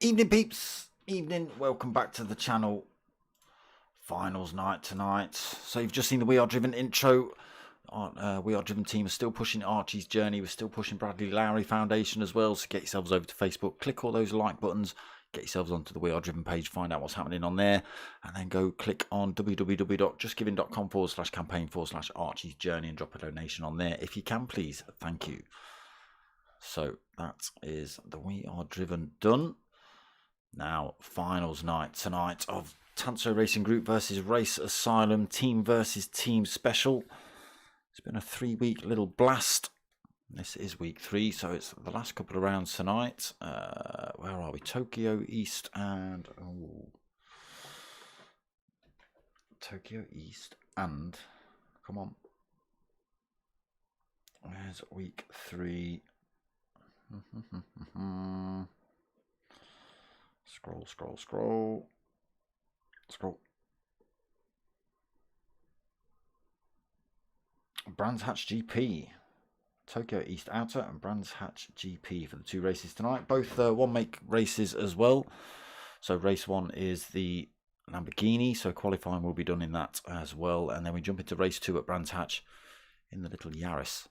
Evening peeps, evening, welcome back to the channel. Finals night tonight. So you've just seen the We Are Driven intro. We Are Driven team is still pushing Archie's journey. We're still pushing Bradley Lowry Foundation as well. So get yourselves over to Facebook, click all those like buttons, get yourselves onto the We Are Driven page, find out what's happening on there, and then go click on www.justgiving.com/campaign/Archie's journey and drop a donation on there. If you can, please. Thank you. So that is the We Are Driven done. Now, finals night tonight of TANSO Racing Group versus Race Asylum, team versus team special. It's been a 3-week little blast. This is week 3, so it's the last couple of rounds tonight. Where are we? Tokyo East and... Tokyo East and... Come on. Where's week 3? Scroll. Brands Hatch GP. Tokyo East Outer and Brands Hatch GP for the 2 races tonight. Both one-make races as well. So race 1 is the Lamborghini, so qualifying will be done in that as well. And then we jump into race 2 at Brands Hatch in the little Yaris.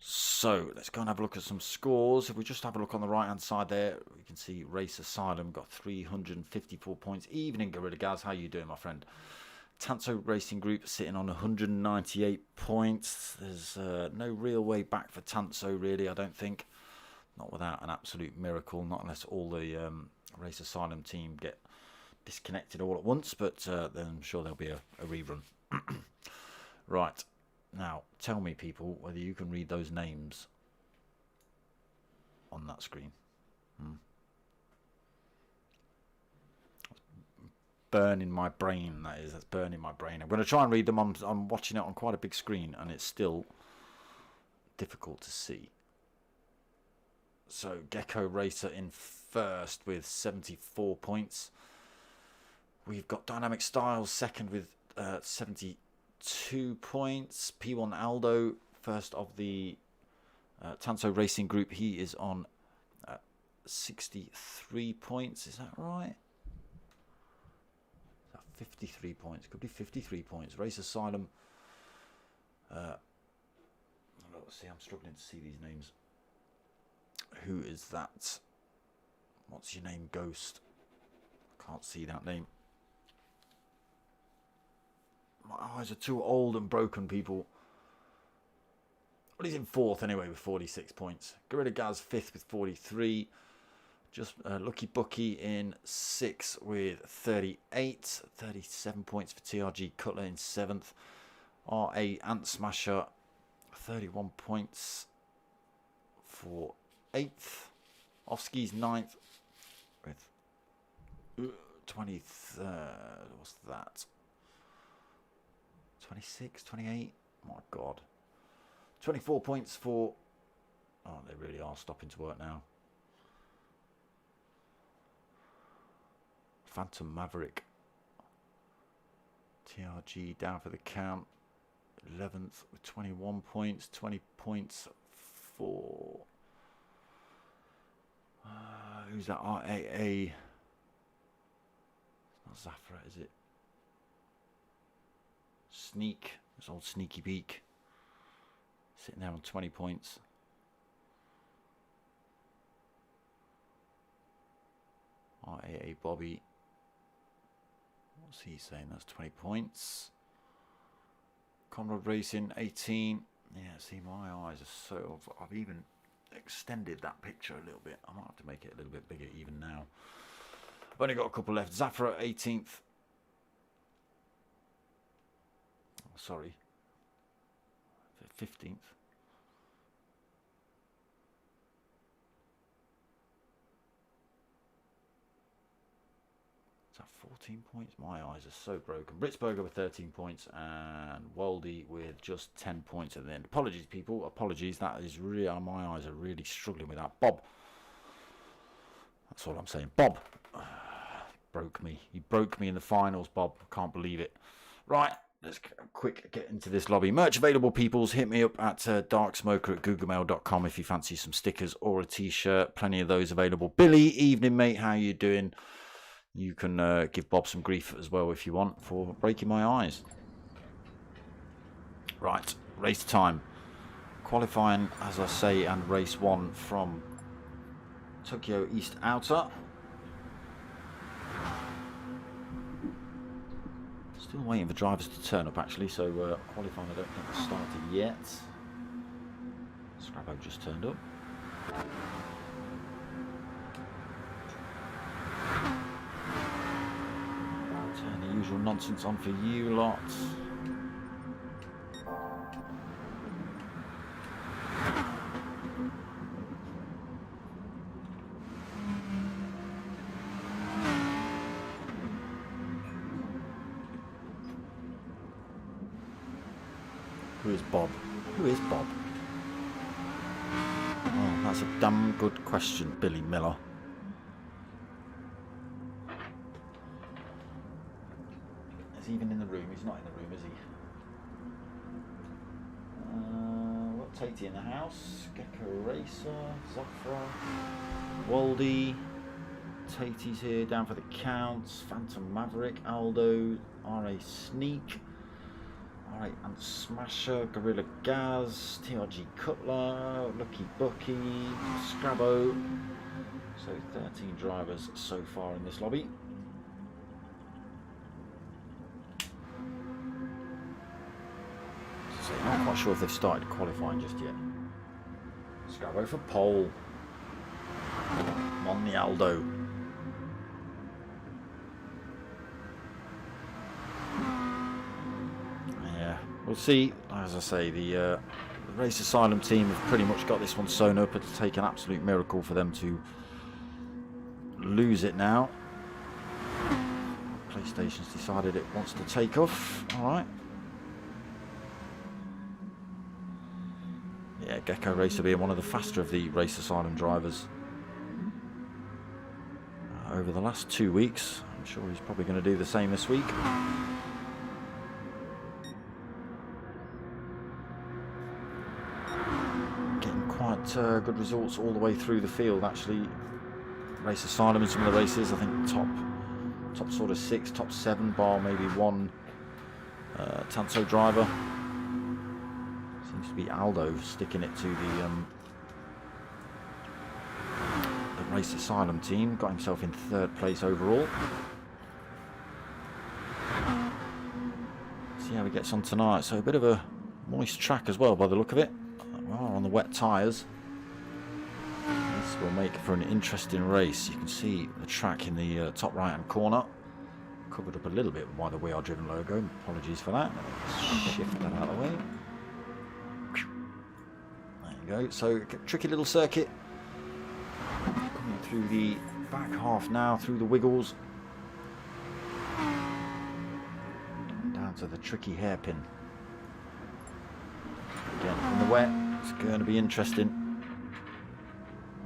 So let's go and have a look at some scores. If we just have a look on the right hand side there, we can see Race Asylum got 354 points. Evening Gorilla Gaz, how you doing, my friend? TANSO Racing Group sitting on 198 points. There's no real way back for TANSO really, I don't think. Not without an absolute miracle, not unless all the Race Asylum team get disconnected all at once, but then I'm sure there'll be a rerun. Right. Now, tell me, people, whether you can read those names on that screen. Burning my brain, that is. That's burning my brain. I'm going to try and read them. I'm watching it on quite a big screen, and it's still difficult to see. So, Gecko Racer in first with 74 points. We've got Dynamic Styles second with 72 points. P1 Aldo, first of the TANSO Racing Group, he is on 63 points. Is that right? Is that 53 points? Could be 53 points. Race Asylum. Let's see, I'm struggling to see these names. Who is that? What's your name, Ghost? Can't see that name. My eyes are too old and broken, people. But he's in 4th anyway with 46 points. Gorilla Gaz 5th with 43. Just Lucky Bucky in 6th with 38. 37 points for TRG Cutler in 7th. RA Ant Smasher 31 points for 8th. Offski's 9th with 23rd. What's that? 26, 28, my God. 24 points for... Oh, they really are stopping to work now. Phantom Maverick. TRG down for the count. 11th with 21 points. 20 points for... who's that? RAA. It's not Zafra, is it? Sneak, this old Sneaky Beak, sitting there on 20 points. RAA Bobby, what's he saying? That's 20 points. Conrad Racing 18. Yeah, see, my eyes are so... I've even extended that picture a little bit. I might have to make it a little bit bigger even now. I've only got a couple left. Zafra 18th. Sorry, 15th. Is that 14 points? My eyes are so broken. Britzberger with 13 points and Waldy with just 10 points at the end. Apologies, people. Apologies. That is really... my eyes are really struggling with that. Bob. That's all I'm saying. Bob. Broke me. You broke me in the finals, Bob. I can't believe it. Right. let's quick get into this lobby. Merch available, peoples. Hit me up at darksmoker@googlemail.com if you fancy some stickers or a t-shirt. Plenty of those available. Billy, evening, mate. How you doing? You can give Bob some grief as well if you want for breaking my eyes. Right, race time. Qualifying, as I say, and race 1 from Tokyo East Outer. Still waiting for drivers to turn up, actually, so qualifying I don't think has started yet. Scrabo just turned up. Turn the usual nonsense on for you lot. Who is Bob? Who is Bob? Oh, that's a damn good question, Billy Miller. Is he even in the room? He's not in the room, is he? What TvT in the house? Gecko Racer, Zafra, Waldy. TvT's here, down for the counts. Phantom Maverick, Aldo, RA Sneak. Alright, and Smasher, Gorilla Gaz, TRG Cutler, Lucky Bucky, Scrabo. So 13 drivers so far in this lobby. So I'm not quite sure if they've started qualifying just yet. Scrabo for pole. On the Aldo. We'll see. As I say, the Race Asylum team have pretty much got this one sewn up. It'll take an absolute miracle for them to lose it now. PlayStation's decided it wants to take off. Alright. Yeah, Gecko Racer being one of the faster of the Race Asylum drivers. Over the last 2 weeks. I'm sure he's probably going to do the same this week. Good results all the way through the field, actually. Race Asylum in some of the races, I think top sort of 6, top 7, bar maybe one Tanso driver. Seems to be Aldo sticking it to the Race Asylum team. Got himself in 3rd place overall. See how he gets on tonight. So a bit of a moist track as well by the look of it. Well, on the wet tyres. This will make for an interesting race. You can see the track in the top right hand corner. Covered up a little bit by the We Are Driven logo. Apologies for that. Let's shift that out of the way. There you go. So tricky little circuit. Coming through the back half now, through the wiggles. Down to the tricky hairpin. Again, in the wet. It's going to be interesting.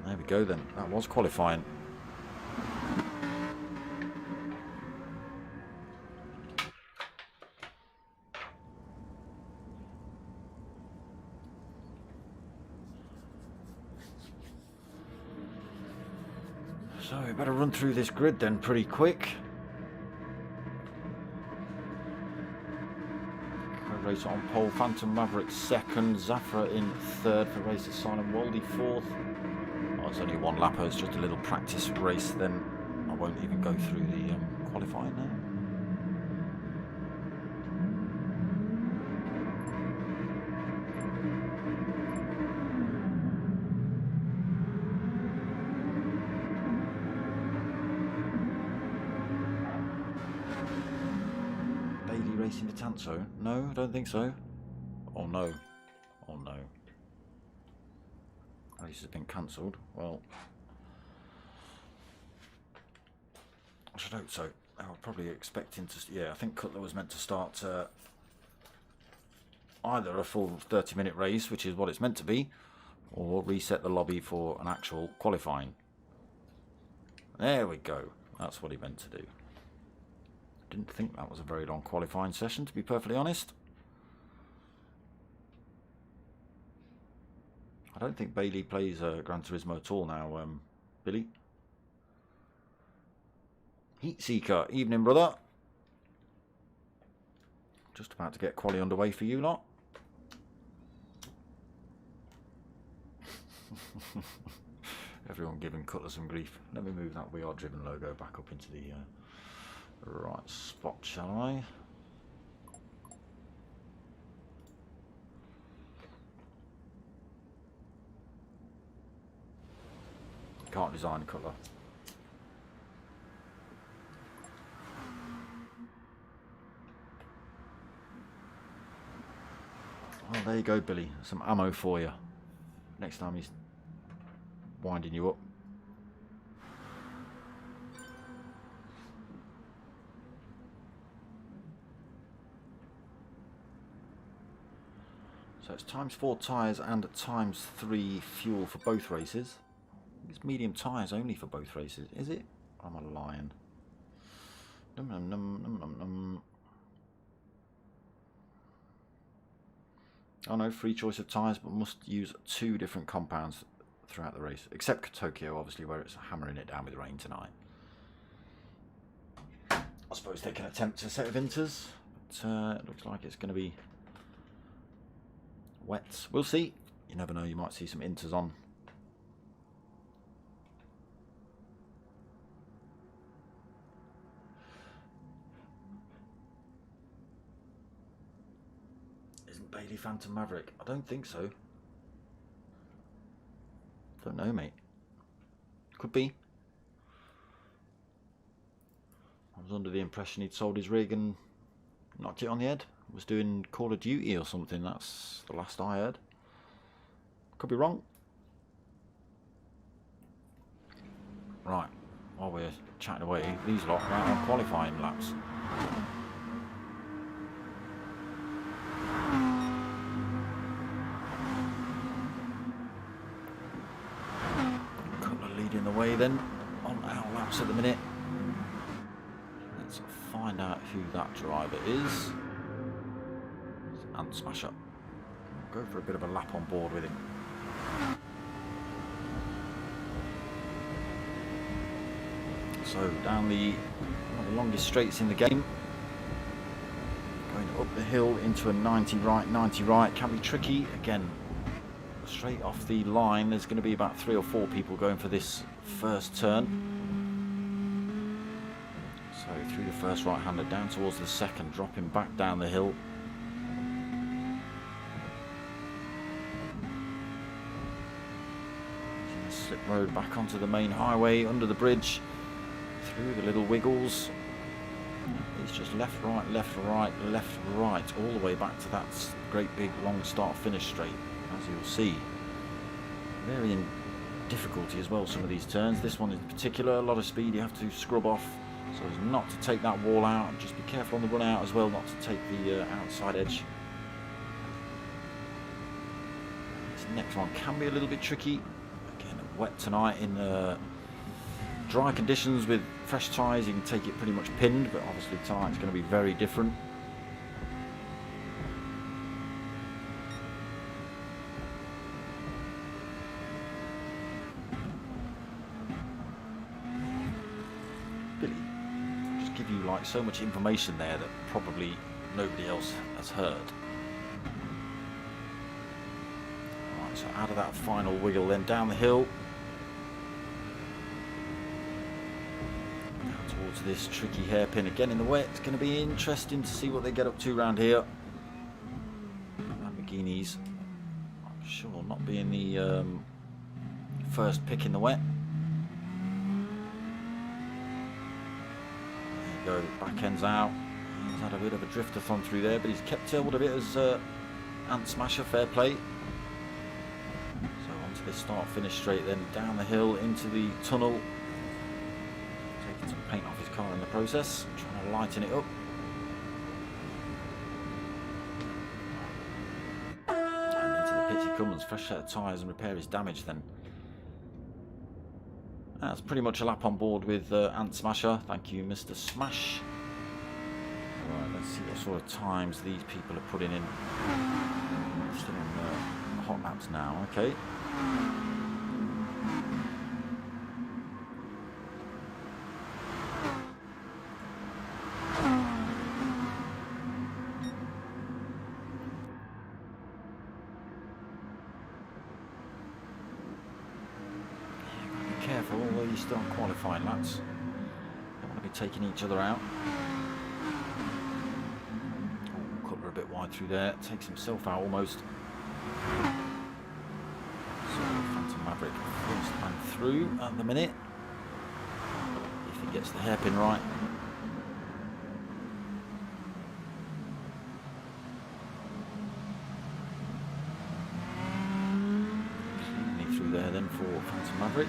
There we go then. That was qualifying. So we better run through this grid then pretty quick. Racer on pole, Phantom Maverick 2nd, Zafra in 3rd for Race Asylum, Waldy 4th. Oh, it's only one lapper, it's just a little practice race, then I won't even go through the qualifying now. Racing to Tanso? No, I don't think so. Oh no. Oh no. Race has been cancelled. Well, I should hope so. I was probably expecting to. Yeah, I think Cutler was meant to start either a full 30-minute race, which is what it's meant to be, or reset the lobby for an actual qualifying. There we go. That's what he meant to do. Didn't think that was a very long qualifying session, to be perfectly honest. I don't think Bailey plays Gran Turismo at all now, Billy. Heat Seeker, evening brother. Just about to get quali underway for you lot. Everyone giving Cutler some grief. Let me move that We Are Driven logo back up into the right spot, shall I? Can't design Cutler. Well, there you go, Billy. Some ammo for you. Next time he's winding you up. So it's ×4 tyres and ×3 fuel for both races. It's medium tyres only for both races, is it? I'm a lion. Num num num num num num. Oh no, free choice of tyres, but must use 2 different compounds throughout the race, except Tokyo, obviously, where it's hammering it down with rain tonight. I suppose they can attempt a set of inters, but it looks like it's going to be wet. We'll see. You never know, you might see some inters on. Isn't Bailey Phantom Maverick? I don't think so. Don't know, mate. Could be. I was under the impression he'd sold his rig and knocked it on the head. Was doing Call of Duty or something. That's the last I heard. Could be wrong. Right. While we're chatting away, these lot are out on qualifying laps. In the way then on our laps at the minute. Let's find out who that driver is. It's Ant Smasher. We'll go for a bit of a lap on board with him. So down one of the longest straights in the game, going up the hill into a 90 right, 90 right. Can be tricky again. Straight off the line, there's going to be about 3 or 4 people going for this first turn. So through the first right-hander, down towards the second, dropping back down the hill. Slip road back onto the main highway, under the bridge, through the little wiggles. It's just left, right, left, right, left, right, all the way back to that great big long start-finish straight. As you'll see, varying difficulty as well, some of these turns. This one in particular, a lot of speed you have to scrub off so as not to take that wall out, and just be careful on the run out as well, not to take the outside edge. This next one can be a little bit tricky. Again, wet tonight in dry conditions with fresh tyres, you can take it pretty much pinned, but obviously tonight's going to be very different. Like so much information there that probably nobody else has heard. Right, so out of that final wiggle, then down the hill, down towards this tricky hairpin again in the wet. It's going to be interesting to see what they get up to around here. Lamborghinis, I'm sure, not being the first pick in the wet. Go, back ends out. He's had a bit of a driftathon through there, but he's kept hold of it as Ant Smasher, fair play. So onto this start finish straight, then down the hill into the tunnel, taking some paint off his car in the process, trying to lighten it up. And into the pit he comes, fresh set of tyres and repair his damage then. That's pretty much a lap on board with Ant Smasher. Thank you, Mr. Smash. See what sort of times these people are putting in. Still on the hot laps now, okay. Be careful, although you're still on qualifying laps. Don't want to be taking each other out. A bit wide through there, takes himself out almost. So Phantom Maverick first man through at the minute, if he gets the hairpin right. Cleanly through there then for Phantom Maverick.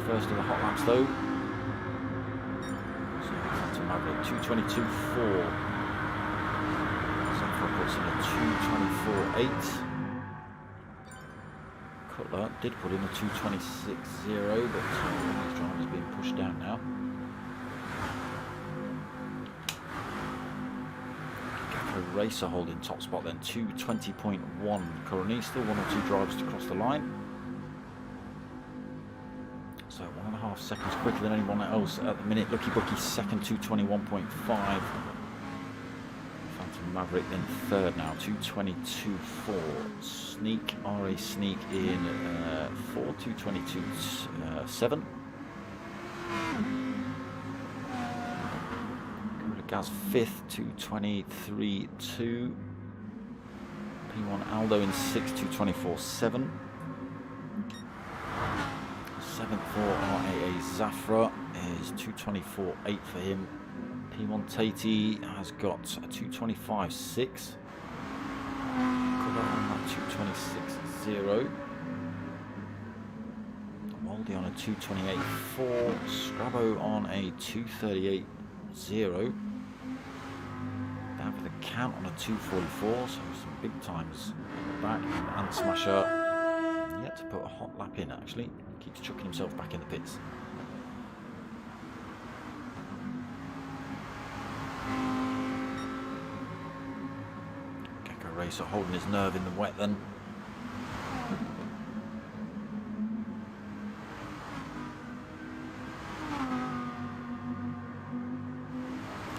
First of the hot laps though. So Phantom Maverick 2:22.4. Zafra puts in a 2:24.8. Cutler did put in a 2:26.0, but his driver's being pushed down now. Gecko Racer holding top spot then, 2:20.1 currently. Still one or two drivers to cross the line. So 1.5 seconds quicker than anyone else at the minute. Lucky Bucky second, 2:21.5. Phantom Maverick then third now, 2:22.4. Sneak, RA Sneak in 4, 2:22.7. Gorilla Gaz fifth, 2:23.2. P1 Aldo in 6, 2:24.7. 7th for RAA Zafra is 2:24.8 for him. P1 Tatey has got a 2:25.6. Cover on that 2:26.0. Waldy on a 2:28.4. Scrabo on a 2:38.0. Down for the count on a 2:44, so some big times back. And Smasher yet to put a hot lap in actually. Keeps chucking himself back in the pits. Gecko Racer holding his nerve in the wet then.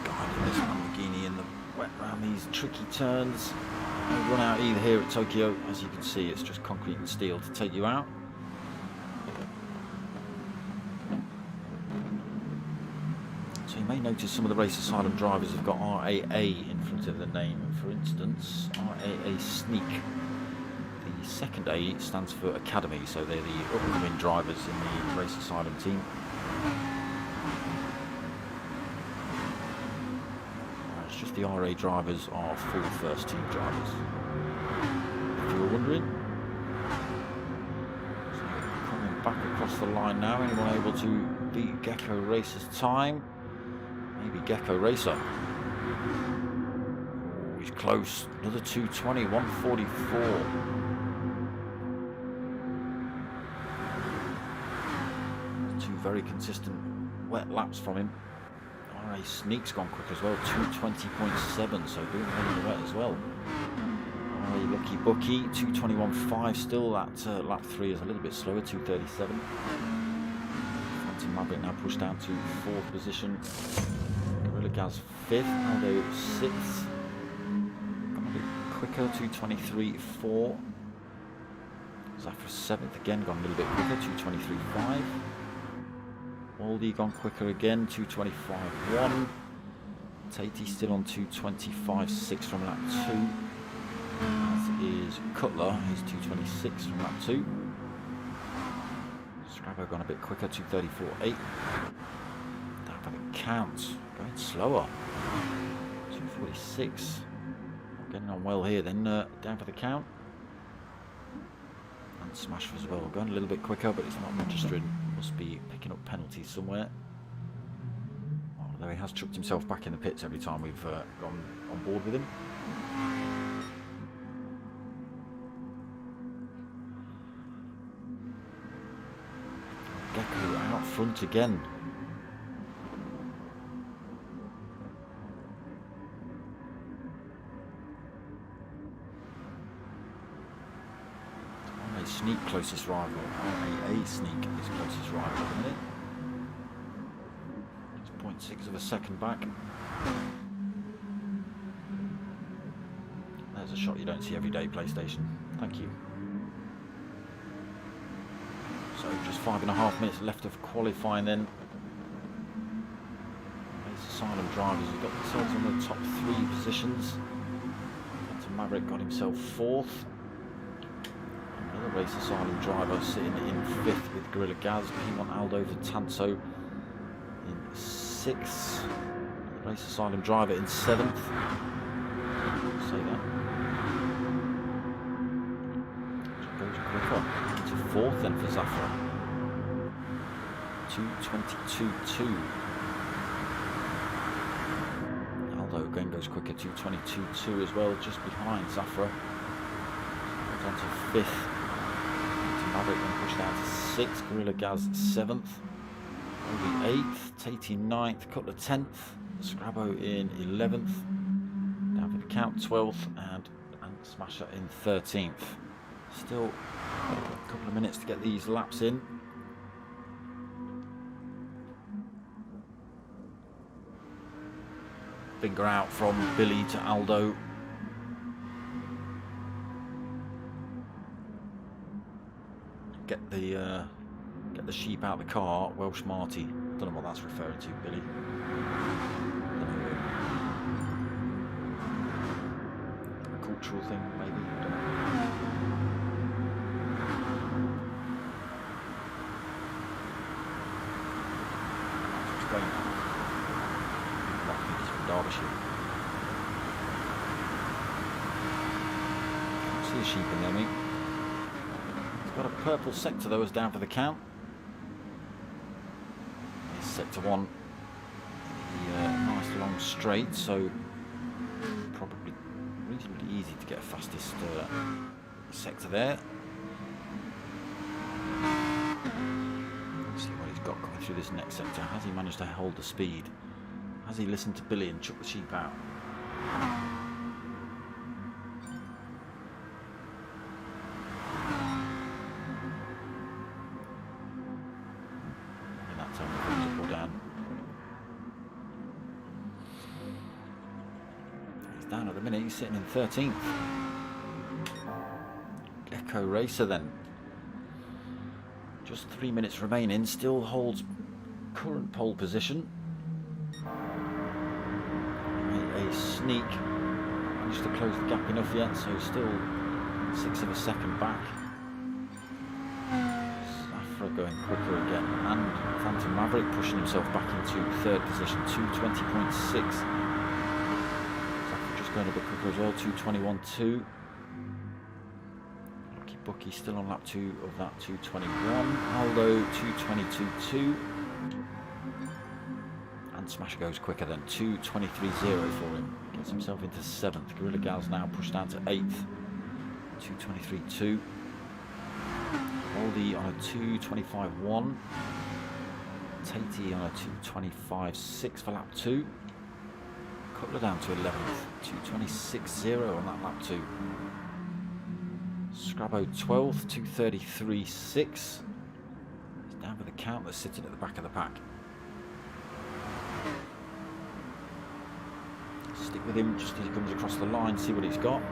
Guiding this Lamborghini in the wet around these tricky turns. No run out either here at Tokyo. As you can see, it's just concrete and steel to take you out. So you may notice some of the Race Asylum drivers have got RAA in front of the name. For instance, RAA Sneak. The second A stands for Academy, so they're the upcoming drivers in the Race Asylum team. It's just the RA drivers are full first team drivers, if you were wondering. So coming back across the line now, anyone able to beat Gecko Racer's time? Maybe Gecko Racer. Oh, he's close. Another 2:20, 1:44. Two very consistent wet laps from him. RA Sneak's gone quick as well, 2:20.7, so doing well in the wet as well. RA Lucky Bucky, 2:21.5, still that lap 3 is a little bit slower, 2:37. Phantom Maverick now pushed down to 4th position. Gorilla Gaz 5th, Aldo 6th. Gone a bit quicker, 2:23.4. Zafra 7th again, gone a little bit quicker, 2:23.5. Waldy gone quicker again, 2:25.1. Tatey still on 2:25.6 from lap 2. As is Cutler, he's 2:26 from lap 2. Scrabo gone a bit quicker, 2:34.8. Down for the count, going slower, 2:46. Getting on well here then, down for the count. And Smash as well, going a little bit quicker, but it's not registering Must be picking up penalties somewhere. Although he has chucked himself back in the pits every time we've gone on board with him. Gecko out front again. Sneak closest rival. A sneak is closest rival at the minute. It's 0.6 of a second back. There's a shot you don't see every day, PlayStation. Thank you. So just 5.5 minutes left of qualifying then. Asylum drivers have got themselves on the top 3 positions. Maverick got himself 4th. Another Race Asylum driver sitting in 5th with Gorilla Gaz. P1 Aldo for TANSO in 6th. Race Asylum driver in 7th. Say that. Goes quicker. Into 4th then for Zafra. 2:22.2. Aldo again goes quicker. 2:22.2 as well, just behind Zafra. Goes on to 5th. Maverick then pushed down to 6th, Gorilla Gaz 7th, Obi 8th, Tatey 9th, Cutler 10th, Scrabo in 11th, down for the count 12th, and Smasher in 13th. Still a couple of minutes to get these laps in. Finger out from Billy to Aldo. Get the sheep out of the car. Welsh Marty. Don't know what that's referring to, Billy. A cultural thing, maybe. I don't know. Explain that. I think he's from Derbyshire. I see a sheep in there, mate. Got a purple sector though as down for the count. It's sector 1, nice long straight, so probably reasonably easy to get a fastest sector there. Let's see what he's got coming through this next sector. Has he managed to hold the speed? Has he listened to Billy and chucked the sheep out? Down at the minute, he's sitting in 13th. Gecko Racer then. Just 3 minutes remaining, still holds current pole position. A sneak, managed to close the gap enough yet, so still 6 of a second back. Zafra going quicker again, and Phantom Maverick pushing himself back into 3rd position, 2:20.6. Going a bit quicker as well, 2:21.2. Lucky Bucky still on lap 2 of that 2:21. Aldo 2:22.2. And Smasher goes quicker than 2:23.0 for him. Gets himself into 7th. Gorilla Gaz now pushed down to 8th. 2:23.2. Oldie on a 2:25.1. Tatey on a 2:25.6 for lap 2. Cutler down to 11th, 2:26.0 on that lap 2. Scrabo 12th, 2:33.6. He's down for the count, that's sitting at the back of the pack. Stick with him just as he comes across the line, see what he's got.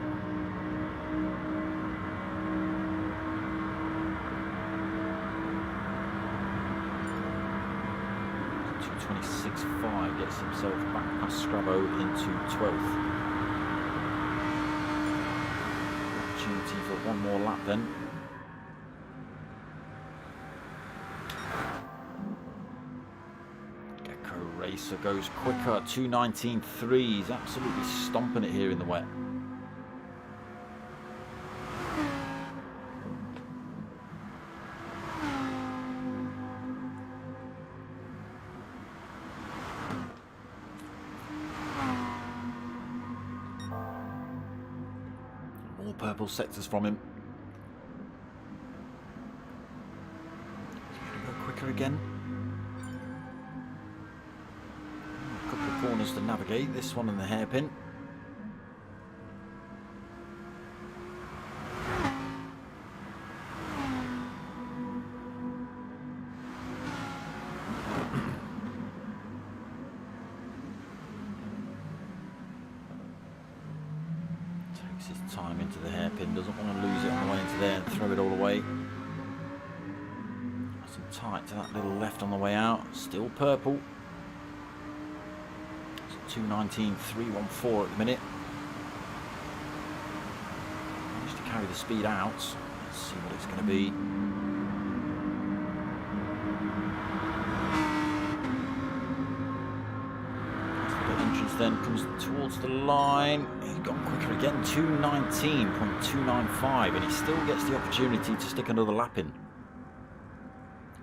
Gets himself back past Scrabo into 12th. Opportunity for one more lap then. Gecko Racer goes quicker, 2:19.3. He's absolutely stomping it here in the wet. purple sectors from him. He's going to go quicker again. A couple of corners to navigate. This one and the hairpin. His time into the hairpin, doesn't want to lose it on the way into there and throw it all away. Nice and tight to that little left on the way out. Still purple. It's 2:19.314 at the minute. Managed to carry the speed out. Let's see what it's going to be. Then comes towards the line. He's gone quicker again, 2:19.295, and he still gets the opportunity to stick another lap in.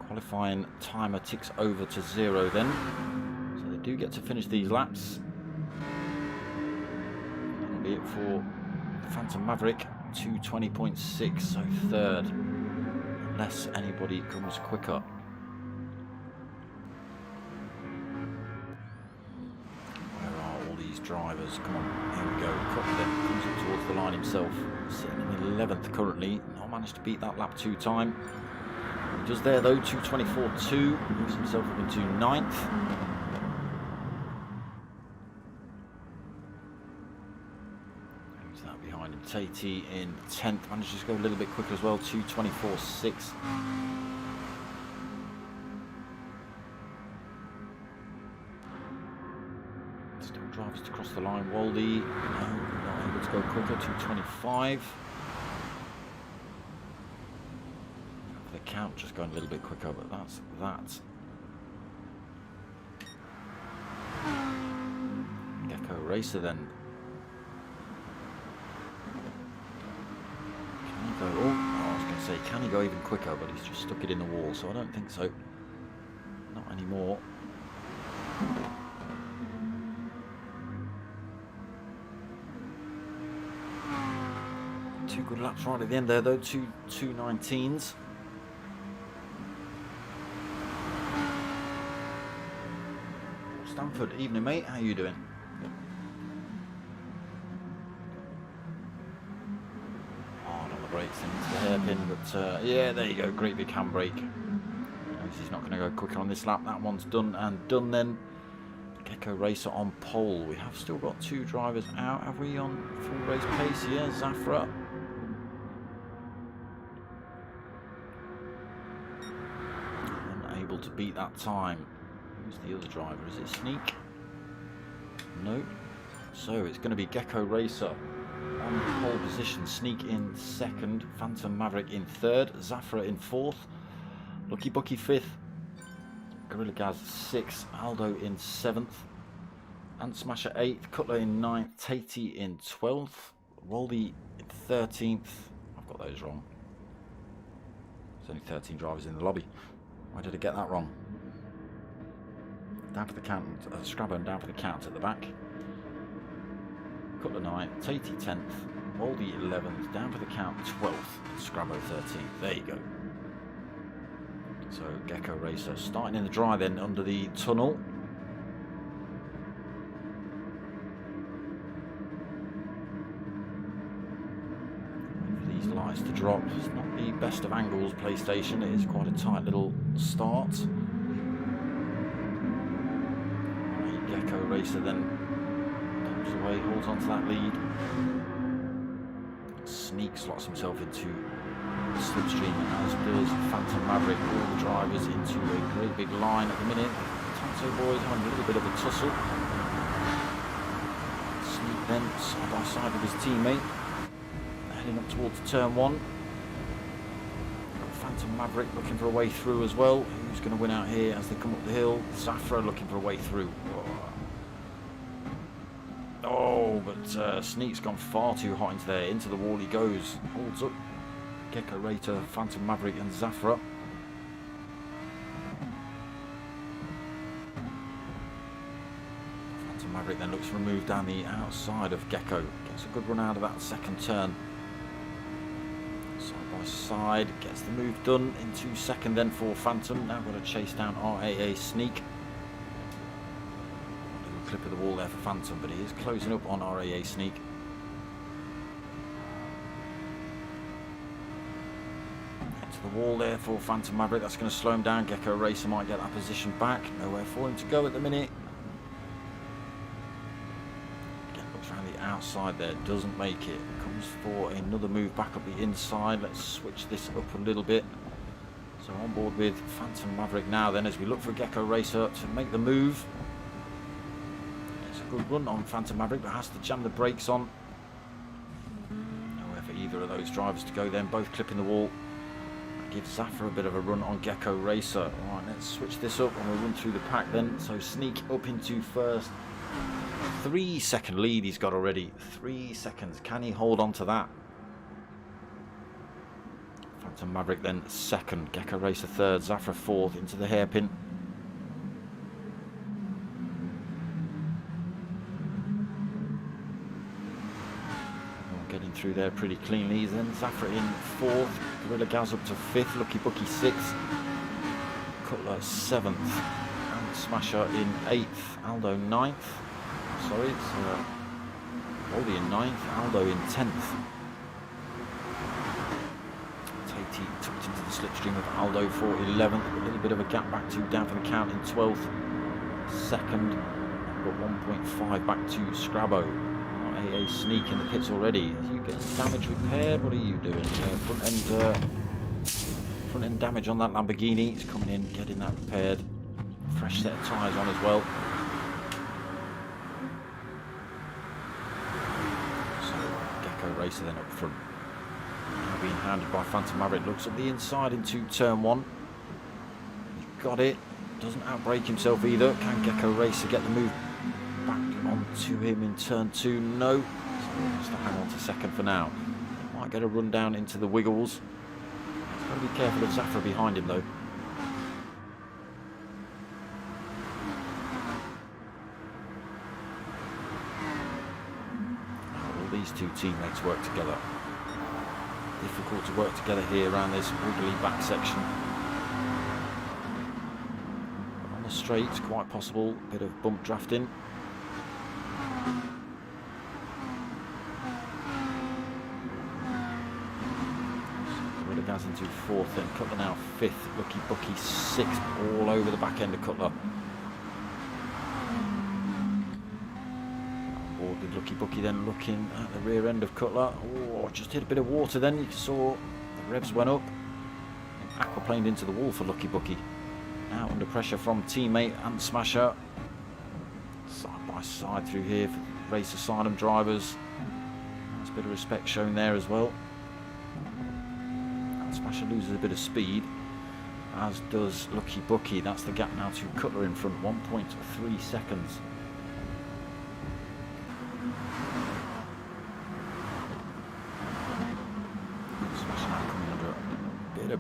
Qualifying timer ticks over to 0 then, so they do get to finish these laps. That'll be it for Phantom Maverick, 2:20.6, so third, unless anybody comes quicker. Drivers, come on, here we go. Coupler comes up towards the line himself, sitting in 11th currently, not managed to beat that lap 2 time. He does there though, 2:24.2, moves himself up into 9th. Who's that behind him? TvT in 10th, manages to go a little bit quicker as well, 2:24.6. Drivers to cross the line. Waldy, no, not able to go quicker, 2:25. The count just going a little bit quicker, but that's that. Gecko Racer then. Can he go, oh, I was going to say, can he go even quicker, but he's just stuck it in the wall, so I don't think so. Not anymore. Two good laps right at the end there though, 2:19s. Stanford, evening mate, how you doing? Hard on the brakes into the hairpin, but yeah, there you go, great big handbrake. Knows he's not going to go quicker on this lap, that one's done and done then. Gecko Racer on pole. We have still got 2 drivers out, have we, on full race pace here? Zafra. Unable to beat that time. Who's the other driver? Is it Sneak? No. So it's going to be Gecko Racer on pole position. Sneak in 2nd, Phantom Maverick in 3rd, Zafra in 4th, Lucky Bucky 5th, Gorilla Gaz 6th, Aldo in 7th, Ant Smasher 8th, Cutler in 9th, TvT in 12th, Waldy in 13th. I've got those wrong. There's only 13 drivers in the lobby. Why did I get that wrong? Down for the count, Scrabbo down for the count at the back. Cutler 9th, TvT 10th, Waldy 11th, down for the count 12th, Scrabbo 13th. There you go. So Gecko Racer starting in the dry then under the tunnel. Wait for these lights to drop. It's not the best of angles, PlayStation. It is quite a tight little start. Gecko Racer then pulls away, holds onto that lead. Sneak slots himself into slipstream, as does Phantom Maverick. All the drivers into a great big line at the minute. TANSO boys having a little bit of a tussle. Sneak then side by side with his teammate, heading up towards turn 1. Got Phantom Maverick looking for a way through as well. Who's going to win out here as they come up the hill? Zafra looking for a way through. Oh, but Sneak's gone far too hot into there. Into the wall he goes. Holds up Gecko Racer, Phantom Maverick and Zafra. Phantom Maverick then looks for a move down the outside of Gecko. Gets a good run out of that second turn. Side by side, gets the move done into second then for Phantom. Now got to chase down RAA Sneak. Little clip of the wall there for Phantom, but he is closing up on RAA Sneak. Into the wall there for Phantom Maverick. That's going to slow him down. Gecko Racer might get that position back. Nowhere for him to go at the minute. Around the outside there, doesn't make it. Comes for another move back up the inside. Let's switch this up a little bit. So on board with Phantom Maverick now then, as we look for Gecko Racer to make the move. It's a good run on Phantom Maverick, but has to jam the brakes on. Nowhere for either of those drivers to go then, both clipping the wall. Give Zafra a bit of a run on Gecko Racer. Alright, let's switch this up and we'll run through the pack then. So Sneak up into first. 3-second lead he's got already. 3 seconds. Can he hold on to that? Phantom Maverick then second. Gecko Racer third. Zafra fourth into the hairpin. Getting through there pretty cleanly. Then Zafra in fourth. Gorilla Gaz up to fifth. Lucky Bucky sixth. Cutler seventh. And Smasher in eighth. Aldo ninth. Sorry, it's Wally in 9th, Aldo in 10th. TvT tucked into the slipstream of Aldo for 11th. A little bit of a gap back to down for the count in 12th. Second, got 1.5 back to Scrabbo. AA Sneak in the pits already. Are you getting damage repaired? What are you doing? Front end damage on that Lamborghini. It's coming in, getting that repaired. Fresh set of tyres on as well. Racer then up front. Now being handled by Phantom Maverick. Looks up the inside into turn one. He's got it. Doesn't outbrake himself either. Can Gecko Racer get the move back onto him in turn two? No. So he has to hang on to second for now. Might get a run down into the wiggles. He's got to be careful of Zafra behind him though. These two teammates work together. Difficult to work together here around this wiggly back section. But on the straight, it's quite possible. Bit of bump drafting. Gorilla Gaz into fourth, then Cutler now fifth. Lucky Bucky sixth, all over the back end of Cutler. With Lucky Bucky then looking at the rear end of Cutler. Oh, just hit a bit of water then. You saw the revs went up. Aquaplaned into the wall for Lucky Bucky. Now under pressure from teammate and Smasher. Side by side through here for Race Asylum drivers. There's a bit of respect shown there as well. And Smasher loses a bit of speed, as does Lucky Bucky. That's the gap now to Cutler in front, 1.3 seconds.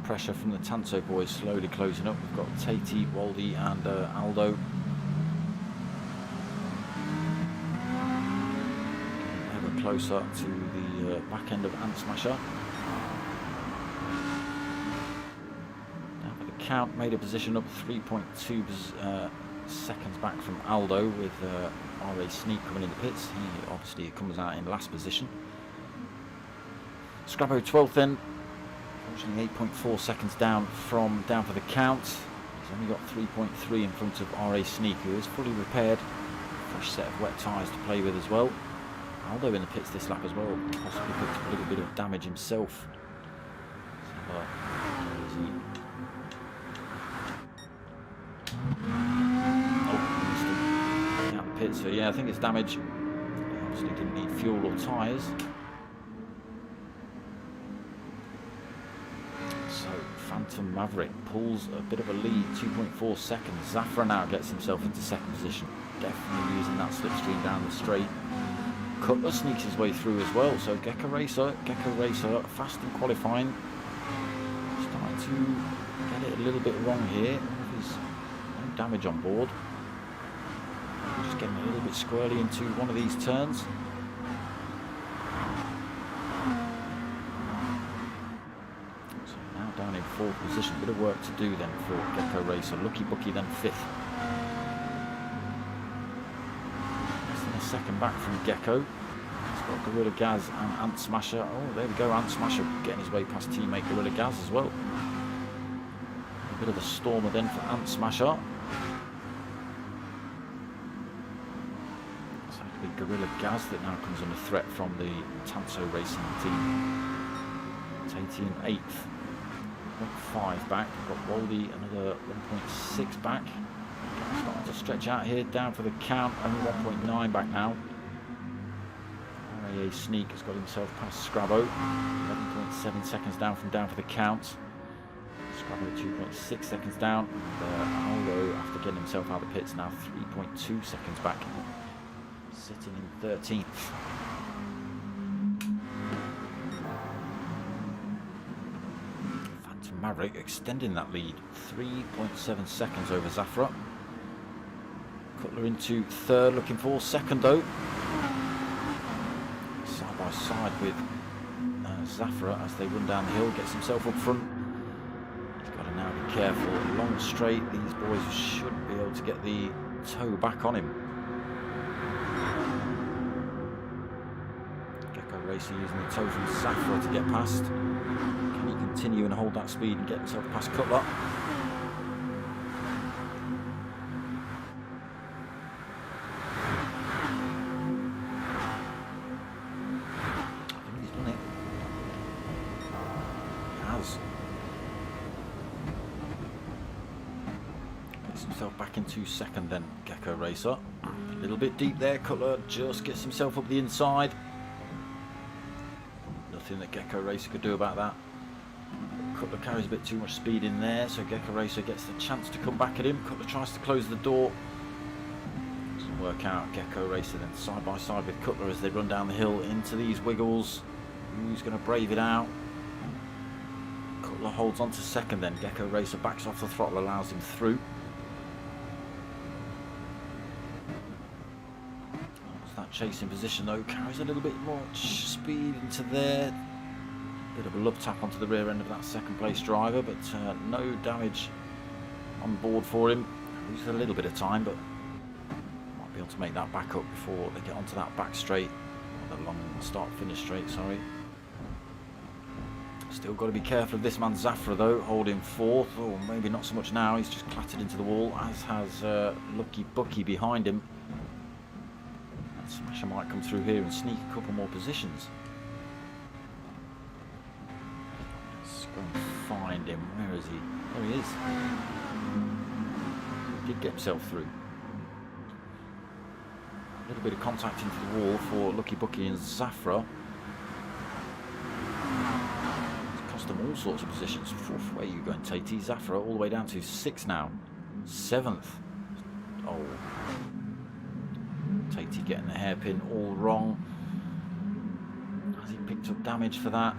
Pressure from the Tanso boys, slowly closing up. We've got TvT, Waldy and Aldo. Ever closer to the back end of Ant Smasher. Down for the count, made a position up 3.2 seconds back from Aldo with RA Sneak coming in the pits. He obviously comes out in last position. Scrabbo 12th then. 8.4 seconds down for the count. He's only got 3.3 in front of RA Sneak, who is fully repaired. Fresh set of wet tyres to play with as well. Aldo in the pits this lap as well, possibly picked up a little bit of damage himself. Out the pits, so yeah, I think it's damage. He obviously didn't need fuel or tyres. Phantom Maverick pulls a bit of a lead, 2.4 seconds. Zafra now gets himself into second position. Definitely using that slipstream down the straight. Cutler sneaks his way through as well. So Gecko Racer fast in qualifying. Starting to get it a little bit wrong here. There's no damage on board. Just getting a little bit squirrely into one of these turns. down in 4th position. Bit of work to do then for Gecko Racer. Lucky Bucky then 5th. Less than a second back from Gecko. He's got Gorilla Gaz and Ant Smasher. Oh, there we go. Ant Smasher getting his way past teammate Gorilla Gaz as well. A bit of a stormer then for Ant Smasher. It's actually Gorilla Gaz that now comes under threat from the TANSO Racing team. TvT in 8th. 1.5 back. Got Waldy another 1.6 back. Starting to stretch out here, down for the count. Only 1.9 back now. RAA Sneak has got himself past Scrabbo. 11.7 seconds down from down for the count. Scrabbo 2.6 seconds down. Aldo, after getting himself out of the pits, now 3.2 seconds back. Sitting in 13th. Maverick extending that lead, 3.7 seconds over Zafra. Cutler into 3rd, looking for 2nd though. Side by side with Zafra as they run down the hill, gets himself up front. He's got to now be careful. Long straight, these boys should be able to get the toe back on him. Gecko Racer using the toe from Zafra to get past. Can he continue and hold that speed and get himself past Cutler? I think he's done it. He has. Gets himself back into 2nd then, Gecko Racer. A little bit deep there, Cutler just gets himself up the inside. Nothing that Gecko Racer could do about that. Cutler carries a bit too much speed in there, so Gecko Racer gets the chance to come back at him. Cutler tries to close the door. Doesn't work out. Gecko Racer then side by side with Cutler as they run down the hill into these wiggles. Who's going to brave it out? Cutler holds on to 2nd then. Gecko Racer backs off the throttle, allows him through. That chasing position though, carries a little bit more speed into there. Bit of a love tap onto the rear end of that 2nd place driver, but no damage on board for him. Loses a little bit of time, but might be able to make that back up before they get onto that back straight, or the long start finish straight, sorry. Still got to be careful of this man Zafra though, holding 4th, or maybe not so much now. He's just clattered into the wall, as has Lucky Bucky behind him. That Smasher might come through here and sneak a couple more positions. Go and find him. Where is he? There he is. He did get himself through. A little bit of contact into the wall for Lucky Bucky and Zafra. It's cost them all sorts of positions. 4th, where are you going, TvT? Zafra all the way down to 6th now. 7th. Oh. TvT getting the hairpin all wrong. Has he picked up damage for that?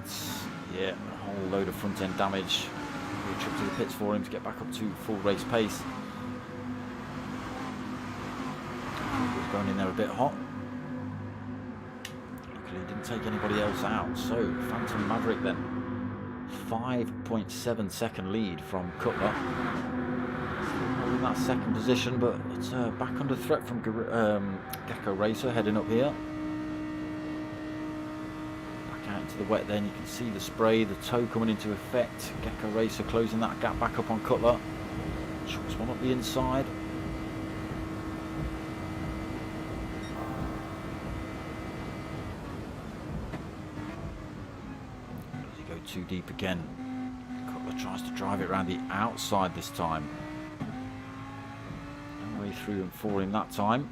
Yeah, a whole load of front end damage. A trip to the pits for him to get back up to full race pace. He's going in there a bit hot. Luckily he didn't take anybody else out. So Phantom Maverick then, 5.7 second lead from Cutler. Still holding that 2nd position, but it's back under threat from Gecko Racer heading up here. Out into the wet then, you can see the spray, the toe coming into effect. Gecko Racer closing that gap back up on Cutler. Chucks one up the inside. Does he go too deep again? Cutler tries to drive it around the outside this time. No way through and for him that time.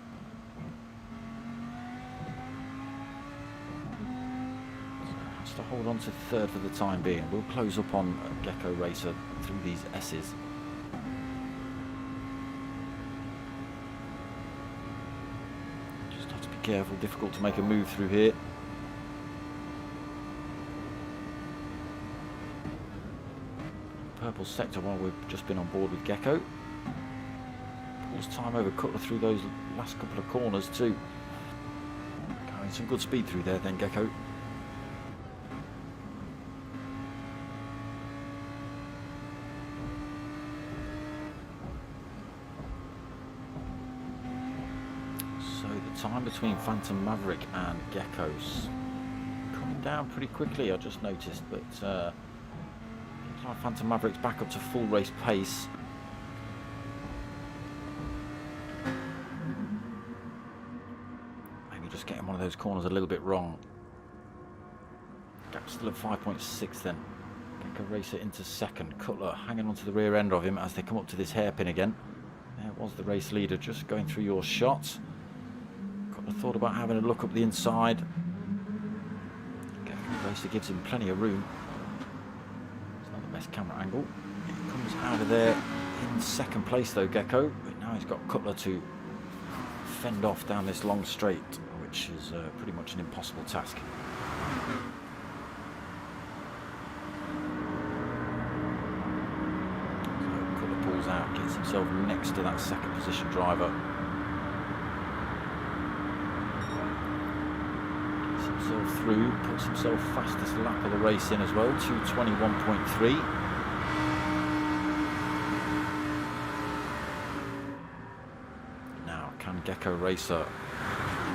To hold on to 3rd for the time being. We'll close up on Gecko Racer through these S's. Just have to be careful, difficult to make a move through here. Purple sector while we've just been on board with Gecko. Pulls time over Cutler through those last couple of corners too. Carrying some good speed through there then, Gecko. time between Phantom Maverick and Geckos. Coming down pretty quickly, I just noticed, but looks like Phantom Maverick's back up to full race pace. Maybe just getting one of those corners a little bit wrong. Gap's still at 5.6 then. Gecko Racer into second. Cutler hanging onto the rear end of him as they come up to this hairpin again. There was the race leader just going through your shots. Cutler thought about having a look up the inside. Gecko Racer gives him plenty of room. It's not the best camera angle. He comes out of there in second place though, Gecko. But now he's got Cutler to fend off down this long straight, which is pretty much an impossible task. Out, gets himself next to that second position driver. Gets himself through, puts himself fastest lap of the race in as well, 2:21.3. Now, can Gecko Racer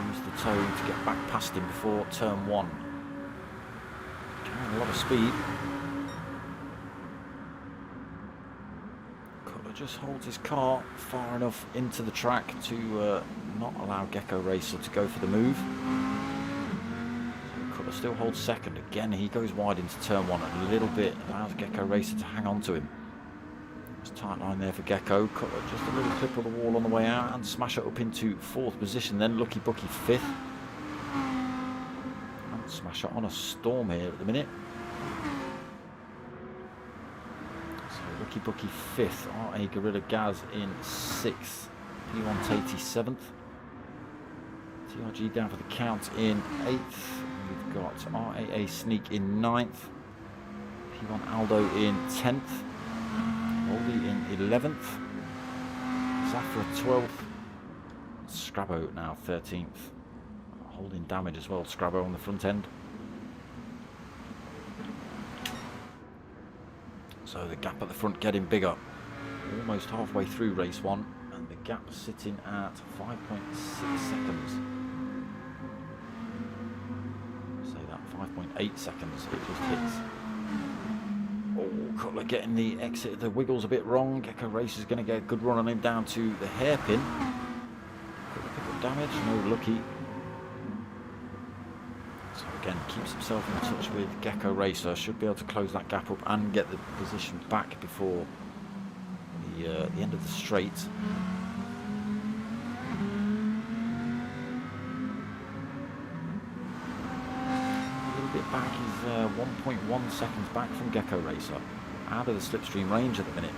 use the toe to get back past him before turn one? Carrying a lot of speed. Just holds his car far enough into the track to not allow Gecko Racer to go for the move. So Cutler still holds second. Again, he goes wide into turn one a little bit, allows Gecko Racer to hang on to him. It's a tight line there for Gecko. Cutler just a little clip of the wall on the way out and smash it up into fourth position. Then Lucky Bucky fifth. And smash it on a storm here at the minute. Lucky Bucky fifth, RA Gorilla Gaz in sixth, P1 Tatey seventh, TRG down for the count in eighth. We've got RAA Sneak in ninth, P1 Aldo in 10th, Moldy in 11th, Zafra 12th, Scrabo now 13th, holding damage as well, Scrabo on the front end. So the gap at the front getting bigger, almost halfway through race one, and the gap sitting at 5.6 seconds. Say that, 5.8 seconds, it just hits. Oh, Cutler getting the exit, the wiggles a bit wrong. Gecko Racer's going to get a good run on him down to the hairpin. Cutler pick up damage, no Lucky. So again, keeps himself in touch with Gecko Racer, should be able to close that gap up and get the position back before the end of the straight. A little bit back, he's 1.1 seconds back from Gecko Racer, out of the slipstream range at the minute.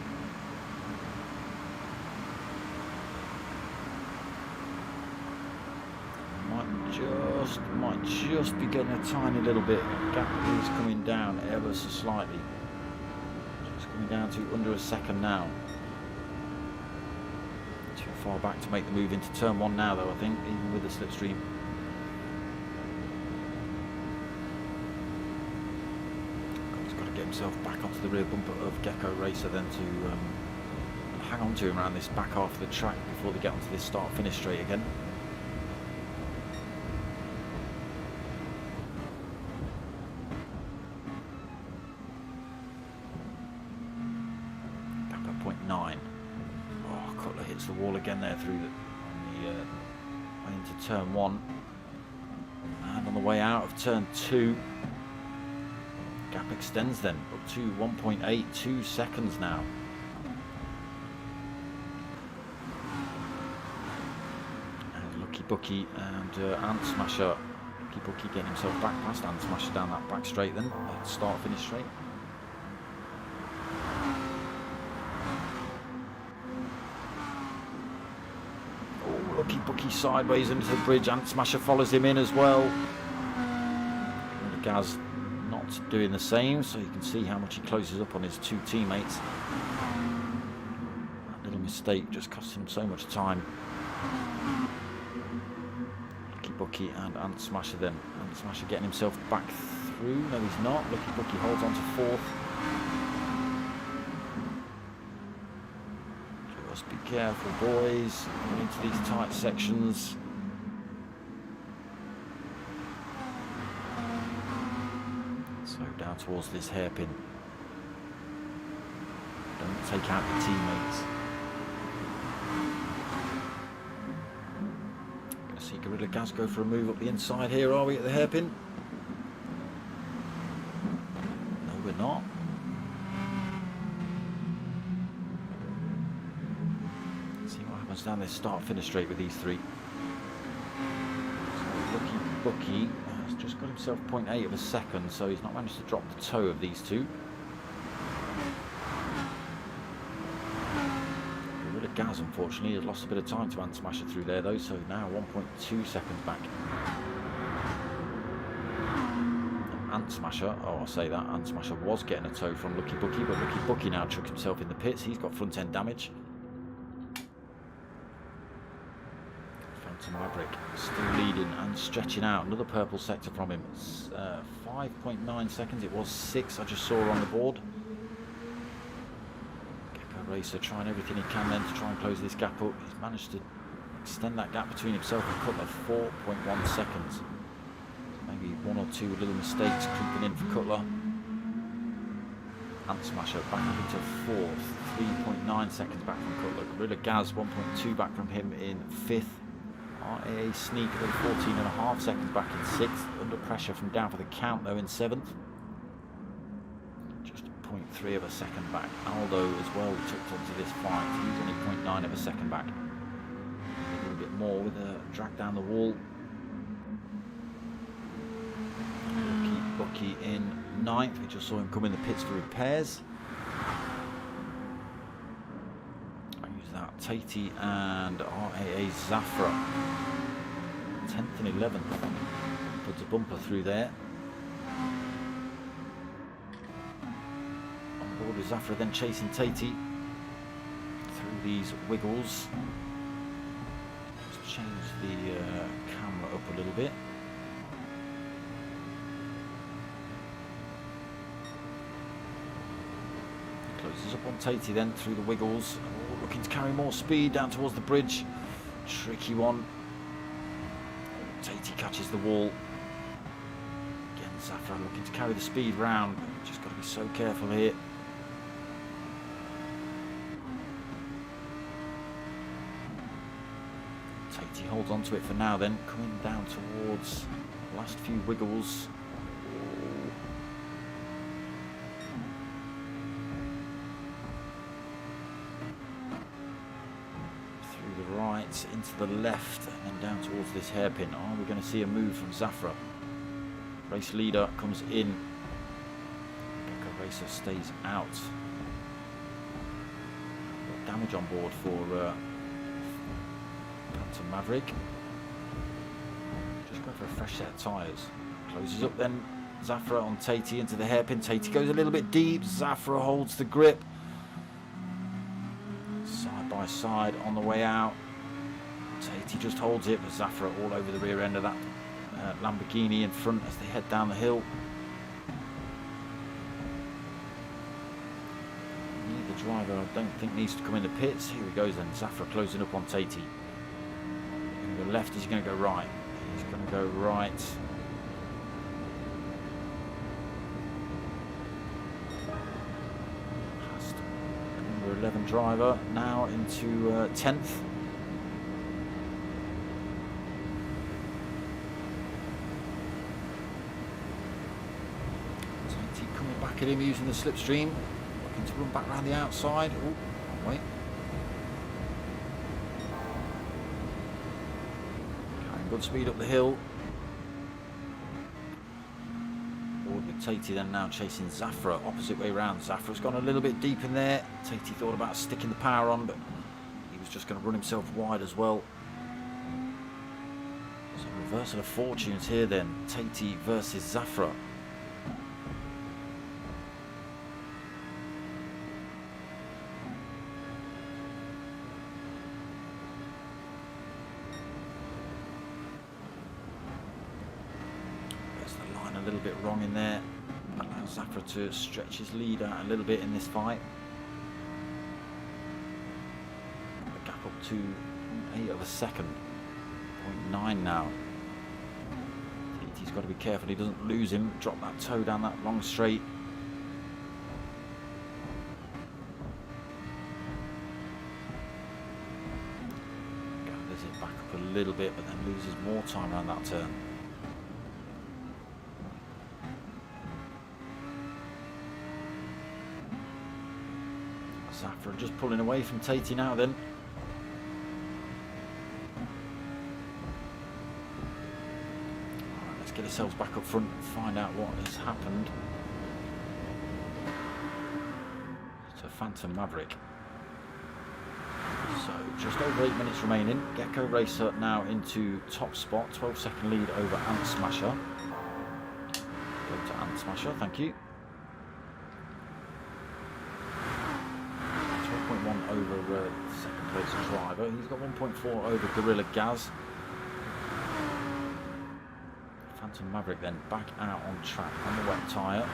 Might just be getting a tiny little bit. Gap is coming down ever so slightly. Just coming down to under a second now. Too far back to make the move into turn one now though, I think, even with the slipstream. He's got to get himself back onto the rear bumper of Gecko Racer then to hang on to him around this back half of the track before they get onto this start-finish straight again. The wall again there through the way into turn one, and on the way out of turn two, gap extends then up to 1.82 seconds now. And Lucky Bucky and Ant Smasher. Lucky Bucky getting himself back past Ant Smasher down that back straight then, start finish straight. Lucky Bucky sideways into the bridge, Ant Smasher follows him in as well. Gaz not doing the same, so you can see how much he closes up on his two teammates. That little mistake just cost him so much time. Lucky Bucky and Ant Smasher then. Ant Smasher getting himself back through. No, he's not. Lucky Bucky holds on to fourth. Just be careful, boys, into these tight sections. down towards this hairpin. Don't take out your teammates. Gonna see Gorilla Gaz go for a move up the inside here, are we, at the hairpin? No, we're not. Let's see what happens down this start-finish straight with these three. So Lucky Bucky has just got himself 0.8 of a second, so he's not managed to drop the toe of these two. Gaz, unfortunately, has lost a bit of time to Ant Smasher through there, though, so now 1.2 seconds back. Ant Smasher, oh, I'll say that, Ant Smasher was getting a toe from Lucky Bucky, but Lucky Bucky now chucks himself in the pits. He's got front end damage. Phantom Maverick still leading and stretching out. Another purple sector from him. 5.9 seconds, it was 6 I just saw on the board. Racer trying everything he can then to try and close this gap up. He's managed to extend that gap between himself and Cutler, 4.1 seconds. Maybe one or two little mistakes creeping in for Cutler. Ant Smasher back up into 4th, 3.9 seconds back from Cutler. Gorilla Gaz 1.2 back from him in 5th. RAA Sneak 14.5 seconds back in 6th. Under pressure from down for the count though in 7th. 0.3 of a second back. Aldo as well tucked onto this fight. He's only 0.9 of a second back. A little bit more with a drag down the wall. Lucky Bucky in 9th. We just saw him come in the pits for repairs. I use that. Tatey and RAA Zafra. 10th and 11th. Puts a bumper through there. With Zafra then chasing Tatey through these wiggles. Let's change the camera up a little bit. Closes up on Tatey then through the wiggles. Oh, looking to carry more speed down towards the bridge. Tricky one. Tatey catches the wall. Again, Zafra looking to carry the speed round. Just got to be so careful here. Tatey holds on to it for now then, coming down towards the last few wiggles. Through the right, into the left, and then down towards this hairpin. Are we going to see a move from Zafra? Race leader comes in. Gecko Racer stays out. Got damage on board for Phantom Maverick. Just going for a fresh set of tyres. Closes up then. Zafra on Tatey into the hairpin. Tatey goes a little bit deep. Zafra holds the grip. Side by side on the way out. Tatey just holds it, but Zafra all over the rear end of that Lamborghini in front as they head down the hill. Neither driver I don't think needs to come in the pits. Here he goes then. Zafra closing up on Tatey. Left, is he going to go right? He's going to go right. Past number 11 driver, now into 10th. Tatey coming back at him using the slipstream, looking to run back around the outside. Oh, wait. Good speed up the hill. Forward with Tatey then now chasing Zafra opposite way round. Zafra's gone a little bit deep in there. Tatey thought about sticking the power on, but he was just going to run himself wide as well. So reversal of fortunes here then. Tatey versus Zafra. A little bit wrong in there. Allows Zafra to stretch his lead out a little bit in this fight. The gap up to 8 of a second. 0.9 now. TvT's got to be careful he doesn't lose him. Drop that toe down that long straight. Gathers it back up a little bit, but then loses more time around that turn. Zafra just pulling away from TvT now then. Alright, let's get ourselves back up front and find out what has happened to Phantom Maverick. So just over 8 minutes remaining. Gecko Racer now into top spot, 12-second lead over Ant Smasher. Go to Ant Smasher, thank you. 12.1 over second place driver. He's got 1.4 over Gorilla Gaz. Phantom Maverick then back out on track on the wet tyre.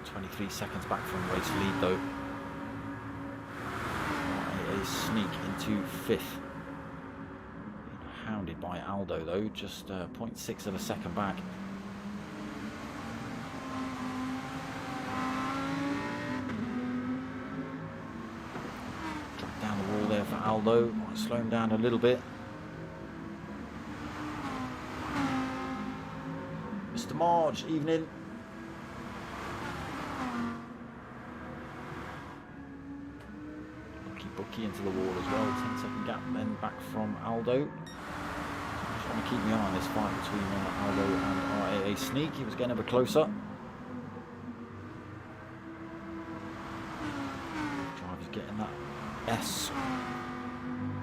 23 seconds back from race lead though. A sneak into 5th. Being hounded by Aldo though, just 0.6 of a second back. Drag down the wall there for Aldo. Might slow him down a little bit. Mr. Marge, evening. Bucky into the wall as well. 10-second gap then back from Aldo. Just want to keep me on this fight between Aldo and RAA Sneak. He was getting ever closer. Driver's getting that S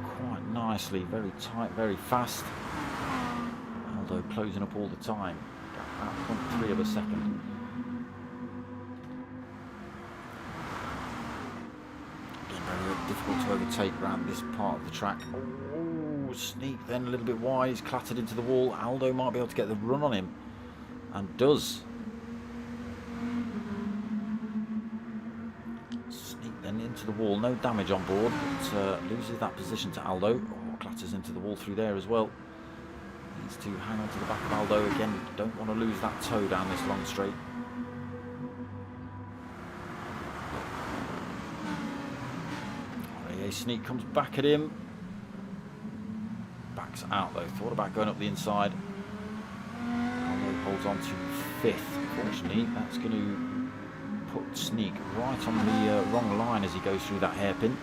quite nicely. Very tight, very fast. Aldo closing up all the time. At 0.3 of a second. Difficult to overtake around this part of the track. Oh, Sneak then a little bit wide. He's clattered into the wall. Aldo might be able to get the run on him, and does. Sneak then into the wall. No damage on board, but loses that position to Aldo. Oh, clatters into the wall through there as well. Needs to hang on to the back of Aldo again. Don't want to lose that toe down this long straight. Sneak comes back at him. Backs out though. Thought about going up the inside. Aldo holds on to 5th. Unfortunately, that's going to put Sneak right on the wrong line as he goes through that hairpin.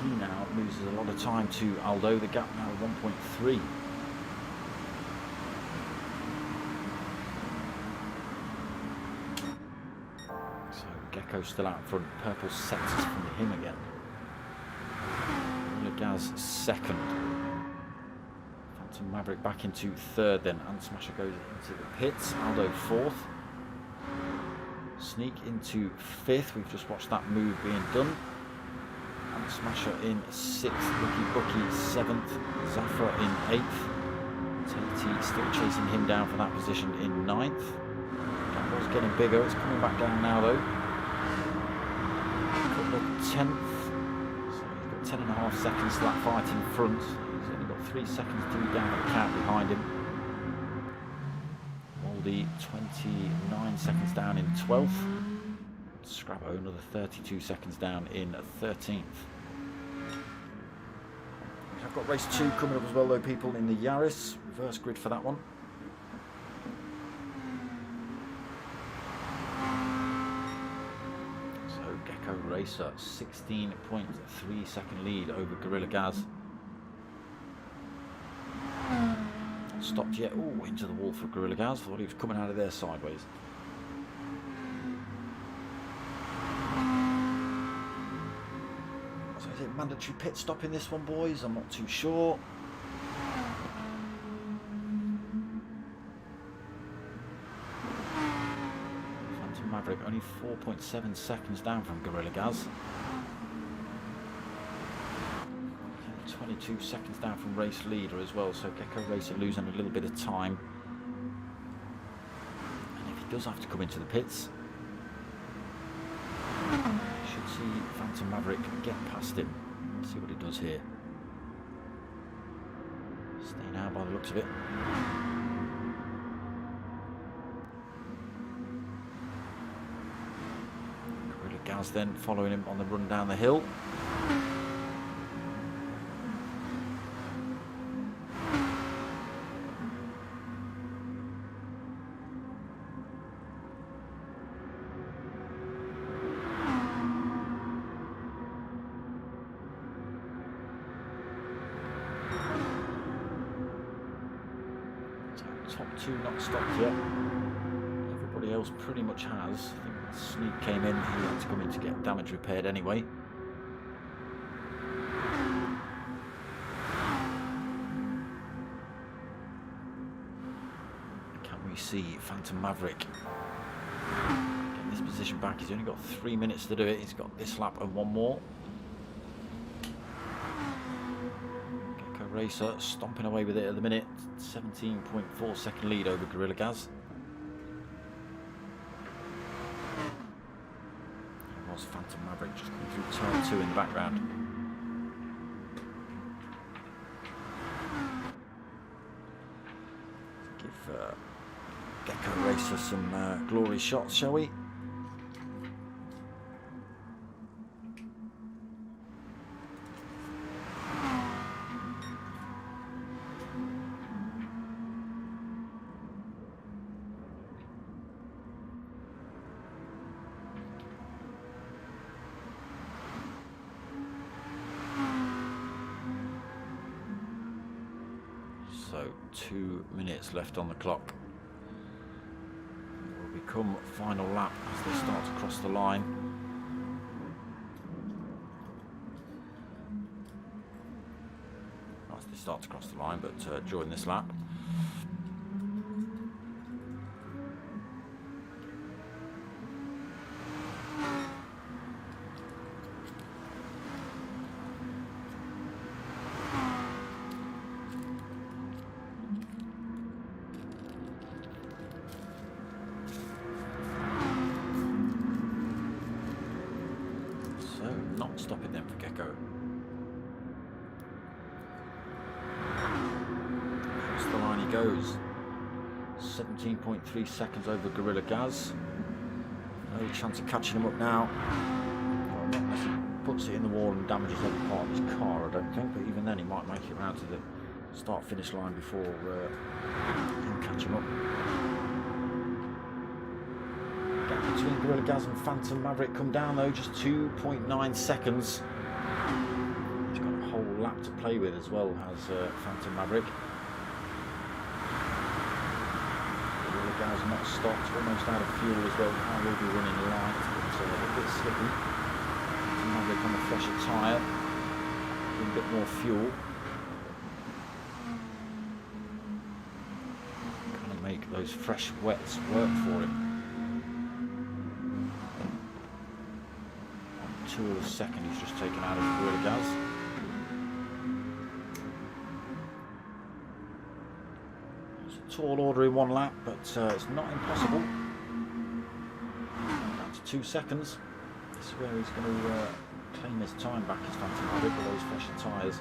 He now loses a lot of time to Aldo. The gap now 1.3. So Gecko still out in front. Purple sectors from him again. Gaz 2nd. Phantom Maverick back into 3rd then. Ant Smasher goes into the pits. Aldo 4th. Sneak into 5th. We've just watched that move being done. Ant Smasher in 6th. Bucky 7th. Zafra in 8th. TvT still chasing him down for that position in 9th. That was getting bigger. It's coming back down now though. Couple of 10th. 10.5 seconds to that fight in front. He's only got 3 seconds to be down the count behind him. Moldy 29 seconds down in 12th. Scrabo another 32 seconds down in 13th. I've got race 2 coming up as well though, people, in the Yaris. Reverse grid for that one. Gecko Racer, 16.3 second lead over Gorilla Gaz. Not stopped yet. Oh, into the wall for Gorilla Gaz. Thought he was coming out of there sideways. So is it mandatory pit stop in this one, boys? I'm not too sure. Maverick only 4.7 seconds down from Gorilla Gaz. 22 seconds down from race leader as well, so Gecko Racer losing a little bit of time. And if he does have to come into the pits, should see Phantom Maverick get past him. Let's see what he does here. Staying looks of it. Gorilla Gaz then following him on the run down the hill. Top two not stopped yet. Everybody else pretty much has. I think Sneak came in, he had to come in to get damage repaired anyway. Can we see Phantom Maverick getting this position back? He's only got 3 minutes to do it. He's got this lap and one more. Racer stomping away with it at the minute. 17.4 second lead over Gorilla Gaz. It was Phantom Maverick just coming through turn 2 in the background. Give Gecko Racer some glory shots, shall we? So 2 minutes left on the clock. It will become final lap as they start to cross the line. As they start to cross the line, but during this lap. Not stopping them for Gecko. Across the line he goes. 17.3 seconds over Gorilla Gaz. No chance of catching him up now. Well, not unless he puts it in the wall and damages every part of his car, I don't think. But even then he might make it round to the start-finish line before he can catch him up. Between Gorilla Gaz and Phantom Maverick come down though, just 2.9 seconds. He's got a whole lap to play with as well, has Phantom Maverick. Gorilla Gaz not stopped, almost out of fuel as well. I will be running light, but a little bit slippy. Phantom Maverick on the fresher tyre, a bit more fuel. Kind of make those fresh wets work for him. 2 of a second he's just taken out of Gorilla Gaz. It's a tall order in one lap, but it's not impossible. Down to 2 seconds. This is where he's going to claim his time back, his Phantom Maverick, with those fresher tyres.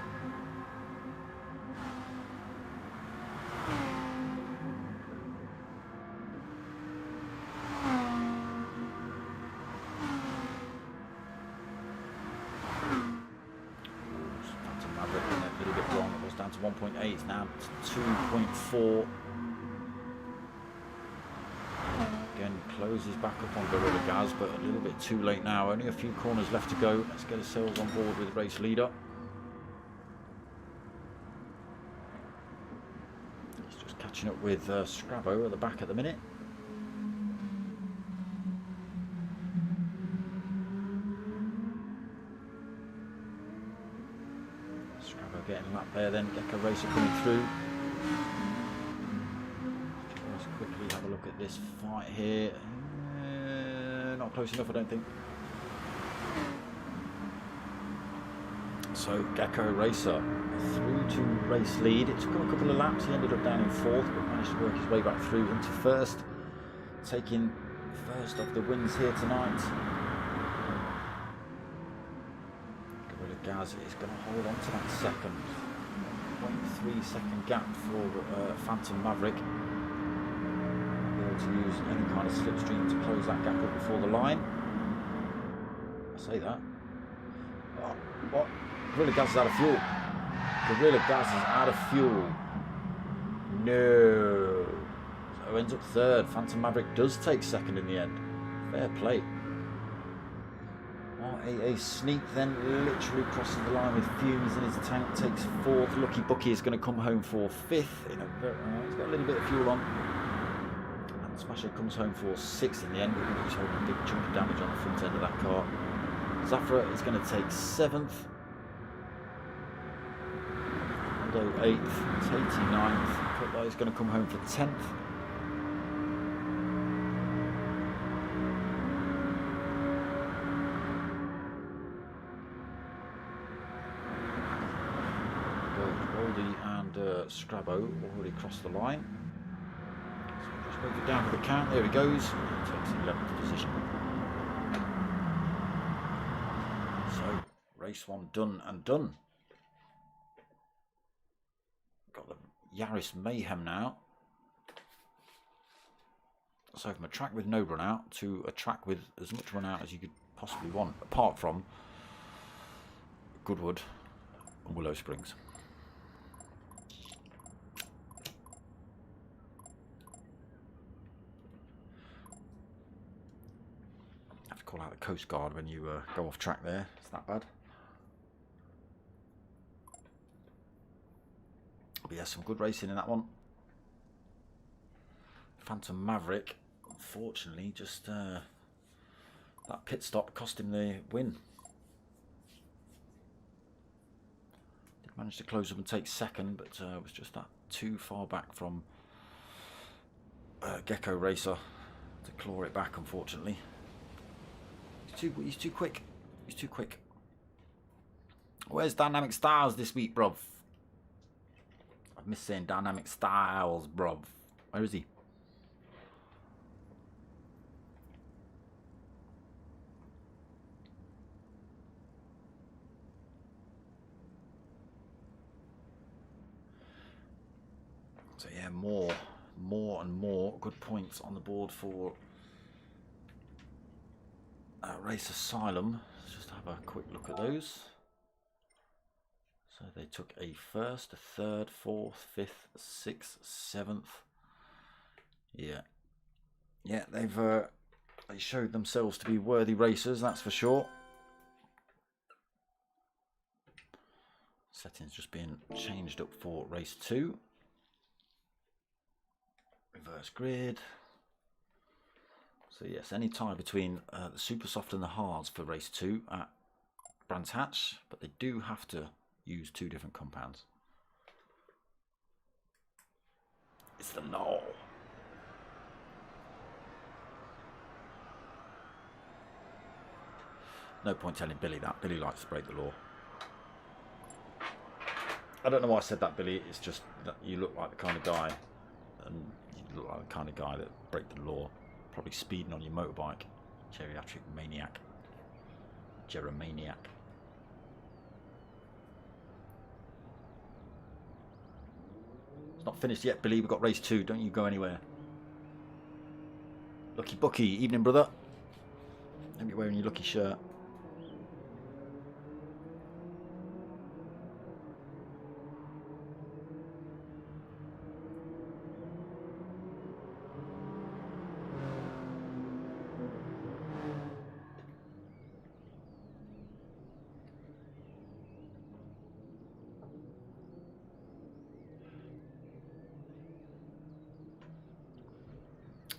Down to 1.8, now to 2.4. Again, closes back up on Gorilla Gaz, but a little bit too late now. Only a few corners left to go. Let's get ourselves on board with race leader. He's just catching up with Scrabo at the back at the minute. Getting lap there then, Gecko Racer coming through. Let's quickly have a look at this fight here. Not close enough, I don't think. So Gecko Racer through to race lead. It took him a couple of laps, he ended up down in 4th, but managed to work his way back through into 1st. Taking 1st of the wins here tonight. Gaz is going to hold on to that second. 3-second gap for Phantom Maverick. Be able to use any kind of slipstream to close that gap up before the line. I say that. Oh, what? Gorilla Gas is out of fuel. Gorilla Gas is out of fuel. No. So ends up third. Phantom Maverick does take second in the end. Fair play. RAA Sneak then literally crosses the line with fumes in his tank, takes fourth. Lucky Bucky is going to come home for fifth. He's got a little bit of fuel on. And Smasher comes home for sixth in the end. He's holding a big chunk of damage on the front end of that car. Zafra is going to take seventh. Hondo 8th. Tatey 9th. Putlow is going to come home for 10th. Scrabo already crossed the line. So just move it down to the count. There he goes. He takes 11th position. So race one done and done. Got the Yaris Mayhem now. So from a track with no run out to a track with as much run out as you could possibly want, apart from Goodwood and Willow Springs. Call out the Coast Guard when you go off track there. It's that bad. But yeah, some good racing in that one. Phantom Maverick, unfortunately, just that pit stop cost him the win. Did manage to close up and take second, but was just that too far back from Gecko Racer to claw it back, unfortunately. He's too quick. He's too quick. Where's Dynamic Styles this week, bruv? I've missed saying Dynamic Styles, bruv. Where is he? So yeah, more and more good points on the board for Race Asylum. Let's just have a quick look at those. So they took a first, a third, fourth, fifth, sixth, seventh. Yeah, they showed themselves to be worthy racers, that's for sure. Settings just being changed up for race 2. Reverse grid. So yes, any tie between the Super Soft and the Hards for race 2 at Brands Hatch, but they do have to use 2 different compounds. It's the law. No point telling Billy that. Billy likes to break the law. I don't know why I said that, Billy. It's just that you look like the kind of guy, and you look like the kind of guy that break the law. Probably speeding on your motorbike. Geriatric maniac. Geromaniac. It's not finished yet, Billy. We've got race 2. Don't you go anywhere. Lucky Bucky. Evening, brother. Hope you're wearing your lucky shirt.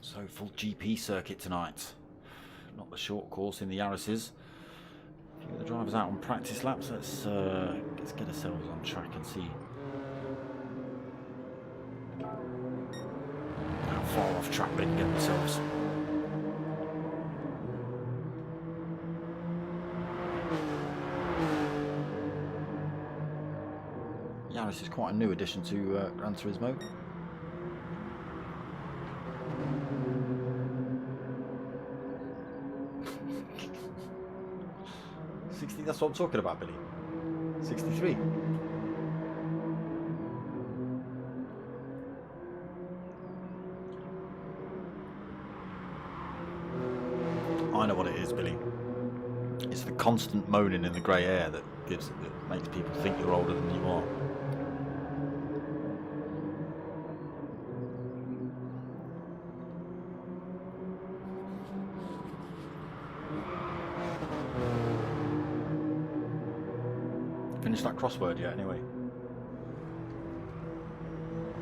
So full GP circuit tonight. Not the short course in the Yaris's. A few of the drivers out on practice laps. Let's get ourselves on track and see how far off track they can get themselves. Yaris is quite a new addition to Gran Turismo. That's what I'm talking about, Billy. 63. I know what it is, Billy. It's the constant moaning in the grey air that makes people think you're older than you are. Finish that crossword yet, anyway?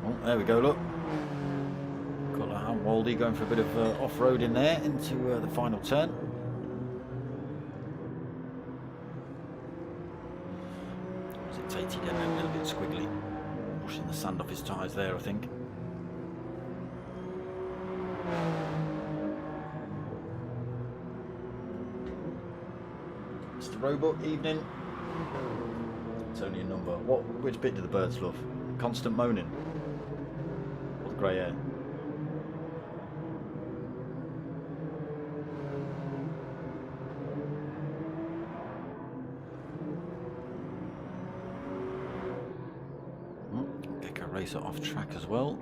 Oh, there we go, look. Got that Waldy going for a bit of off-road in there into the final turn. Was it TvT getting a little bit squiggly? Pushing the sand off his tyres there, I think. Mr. Robot, evening. It's only a number. Which bit do the birds love? Constant moaning? Or the grey air? Gecko Racer off track as well.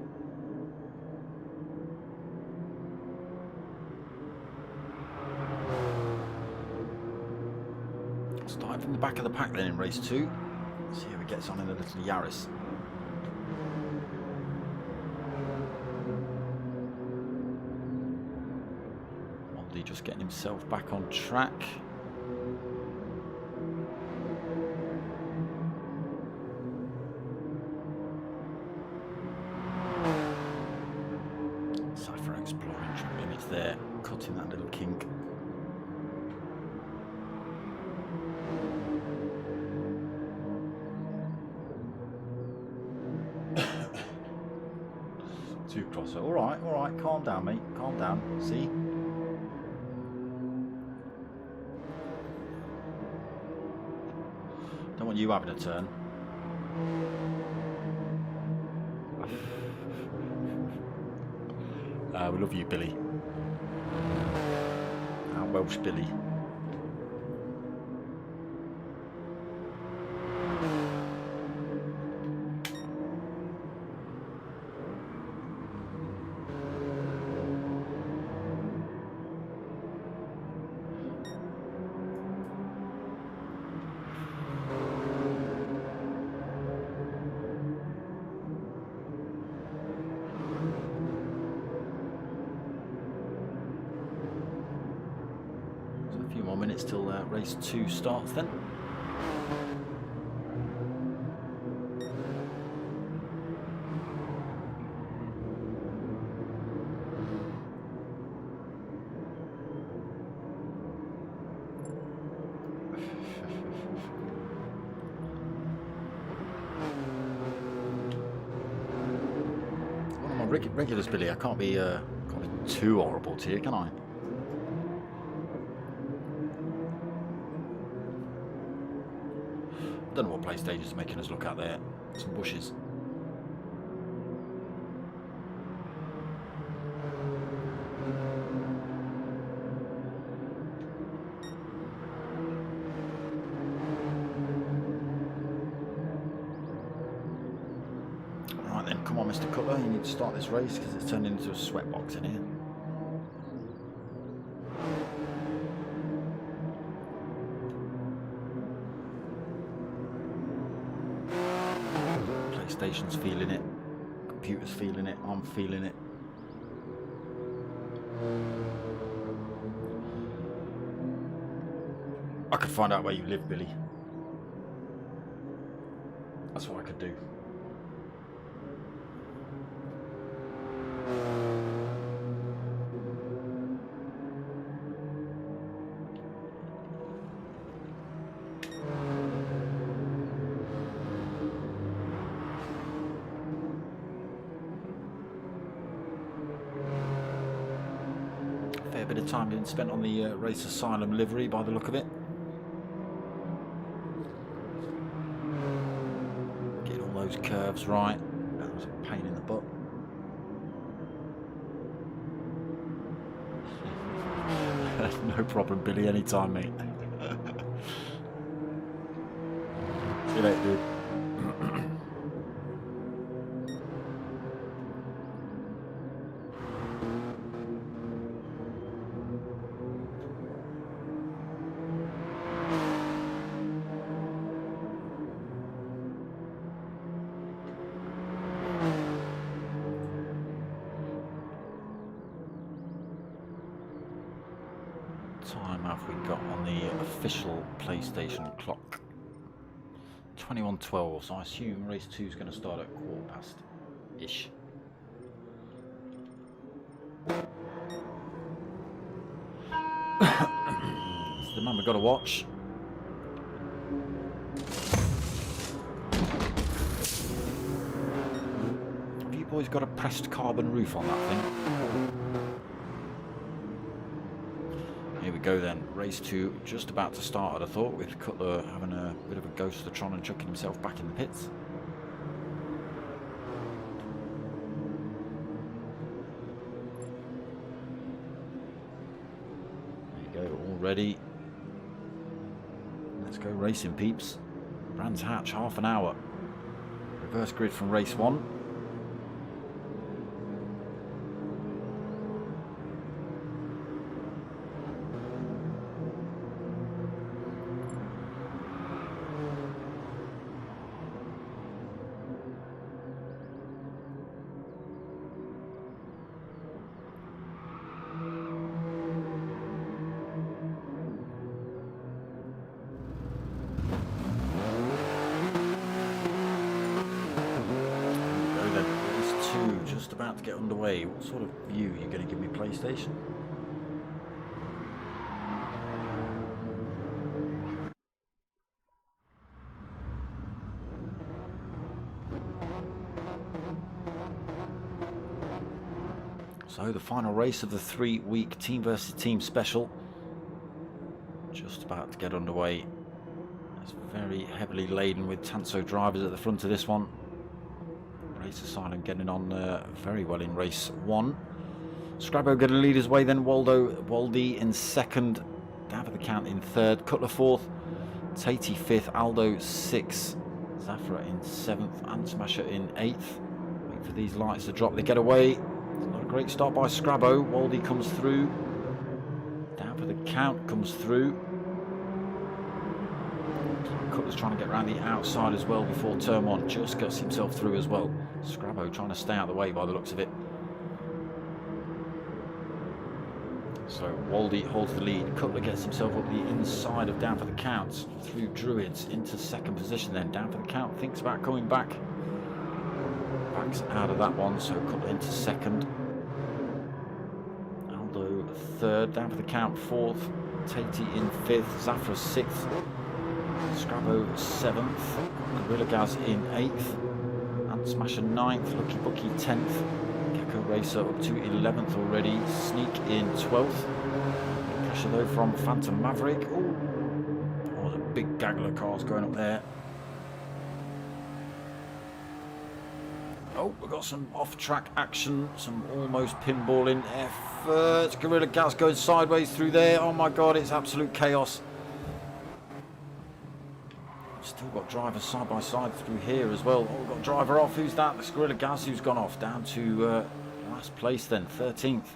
Starting from the back of the pack then in race 2. See how he gets on in the little Yaris. Waldy just getting himself back on track. Cypher exploring track limits there, cutting that little kink. Two crosser. All right, calm down, mate. Calm down. See? Don't want you having a turn. We love you, Billy. Our Welsh Billy. A few more minutes till race 2 starts then. One of my regulars, Billy. I can't be too horrible to you, can I? I don't know what PlayStation is making us look at there. Some bushes. Right then, come on, Mr. Cutler. You need to start this race because it's turned into a sweatbox in here. PlayStation's feeling it, computer's feeling it, I'm feeling it. I could find out where you live, Billy. That's what I could do. Fair bit of time being spent on the Race Asylum livery by the look of it. Getting all those curves right. That was a pain in the butt. No problem, Billy, anytime, mate. See you later, dude. time have we got on the official PlayStation clock? 21:12, so I assume race 2 is going to start at 1:15-ish. It's the man we've got to watch. Have you boys got a pressed carbon roof on that thing? Here we go then, race 2 just about to start, I'd have thought, with Cutler having a bit of a ghost of the Tron and chucking himself back in the pits. There you go, all ready. Let's go racing, peeps. Brands Hatch, half an hour. Reverse grid from race 1. About to get underway. What sort of view are you going to give me, PlayStation? So the final race of the 3-week team versus team special just about to get underway. It's very heavily laden with TANSO drivers at the front of this one. ASYLUM getting on very well in race 1. Scrabo going to lead his way, then Waldy in second, down for the count in third, Cutler fourth, Tatey fifth, Aldo sixth, Zafra in seventh, and Smasher in eighth. Wait for these lights to drop, they get away. It's not a great start by Scrabo. Waldy comes through, down for the count, comes through. Cutler's trying to get around the outside as well before turn 1, just gets himself through as well. Scrabo trying to stay out of the way by the looks of it. So Waldy holds the lead. Cutler gets himself up the inside of down for the count through Druids into second position, then down for the count, thinks about coming back. Backs out of that one, so Cutler into second. Aldo third, down for the count fourth, Tatey in fifth, Zafra sixth, Scrabo 7th, Gorilla Gaz in 8th, and Smasher 9th, Lucky Bucky 10th, Gecko Racer up to 11th already, Sneak in 12th. Pressure though from Phantom Maverick. Oh, the big gaggle of cars going up there. Oh, we've got some off-track action, some almost pinballing efforts. Gorilla Gaz going sideways through there. Oh my god, it's absolute chaos. Still got drivers side by side through here as well. Oh, we've got a driver off. Who's that? It's Gorilla Gaz who's gone off. Down to last place then, 13th.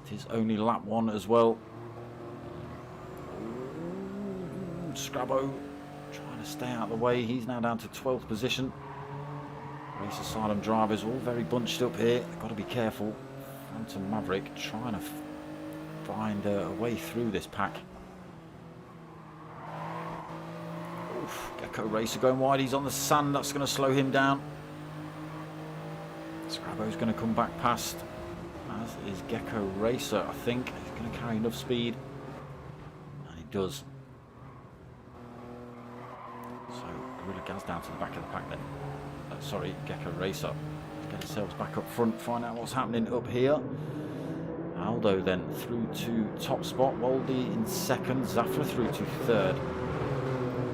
It is only lap 1 as well. Ooh, Scrabo trying to stay out of the way. He's now down to 12th position. Race Asylum drivers all very bunched up here. They've got to be careful. Phantom Maverick trying to find a way through this pack. Gecko Racer going wide, he's on the sand, that's going to slow him down. Scrabo's going to come back past, as is Gecko Racer. I think he's going to carry enough speed, and he does. So Gorilla Gaz down to the back of the pack then. Sorry, Gecko Racer. Get ourselves back up front, find out what's happening up here. Aldo then through to top spot, Waldy in second, Zafra through to third.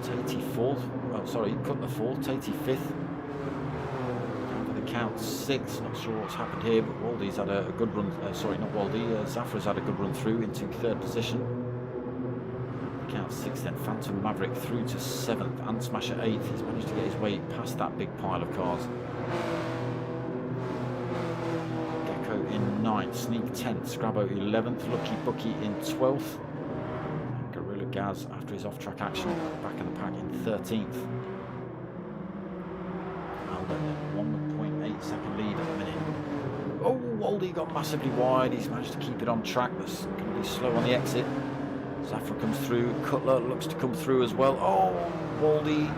Tatey fourth, oh sorry, Cutler fourth, Tatey fifth. Down for the count sixth, not sure what's happened here, but Waldy's had a good run, sorry not Waldy, Zafra's had a good run through into third position. The count sixth then, Phantom Maverick through to seventh, and Smasher eighth. He's managed to get his way past that big pile of cars. Gecko in ninth, Sneak 10th, Scrabo 11th, Lucky Bucky in 12th. Gaz after his off-track action, back in the pack in 13th. Aldo 1.8 second lead at the minute. Oh, Waldy got massively wide. He's managed to keep it on track. That's going to be slow on the exit. Zafra comes through. Cutler looks to come through as well. Oh, Baldy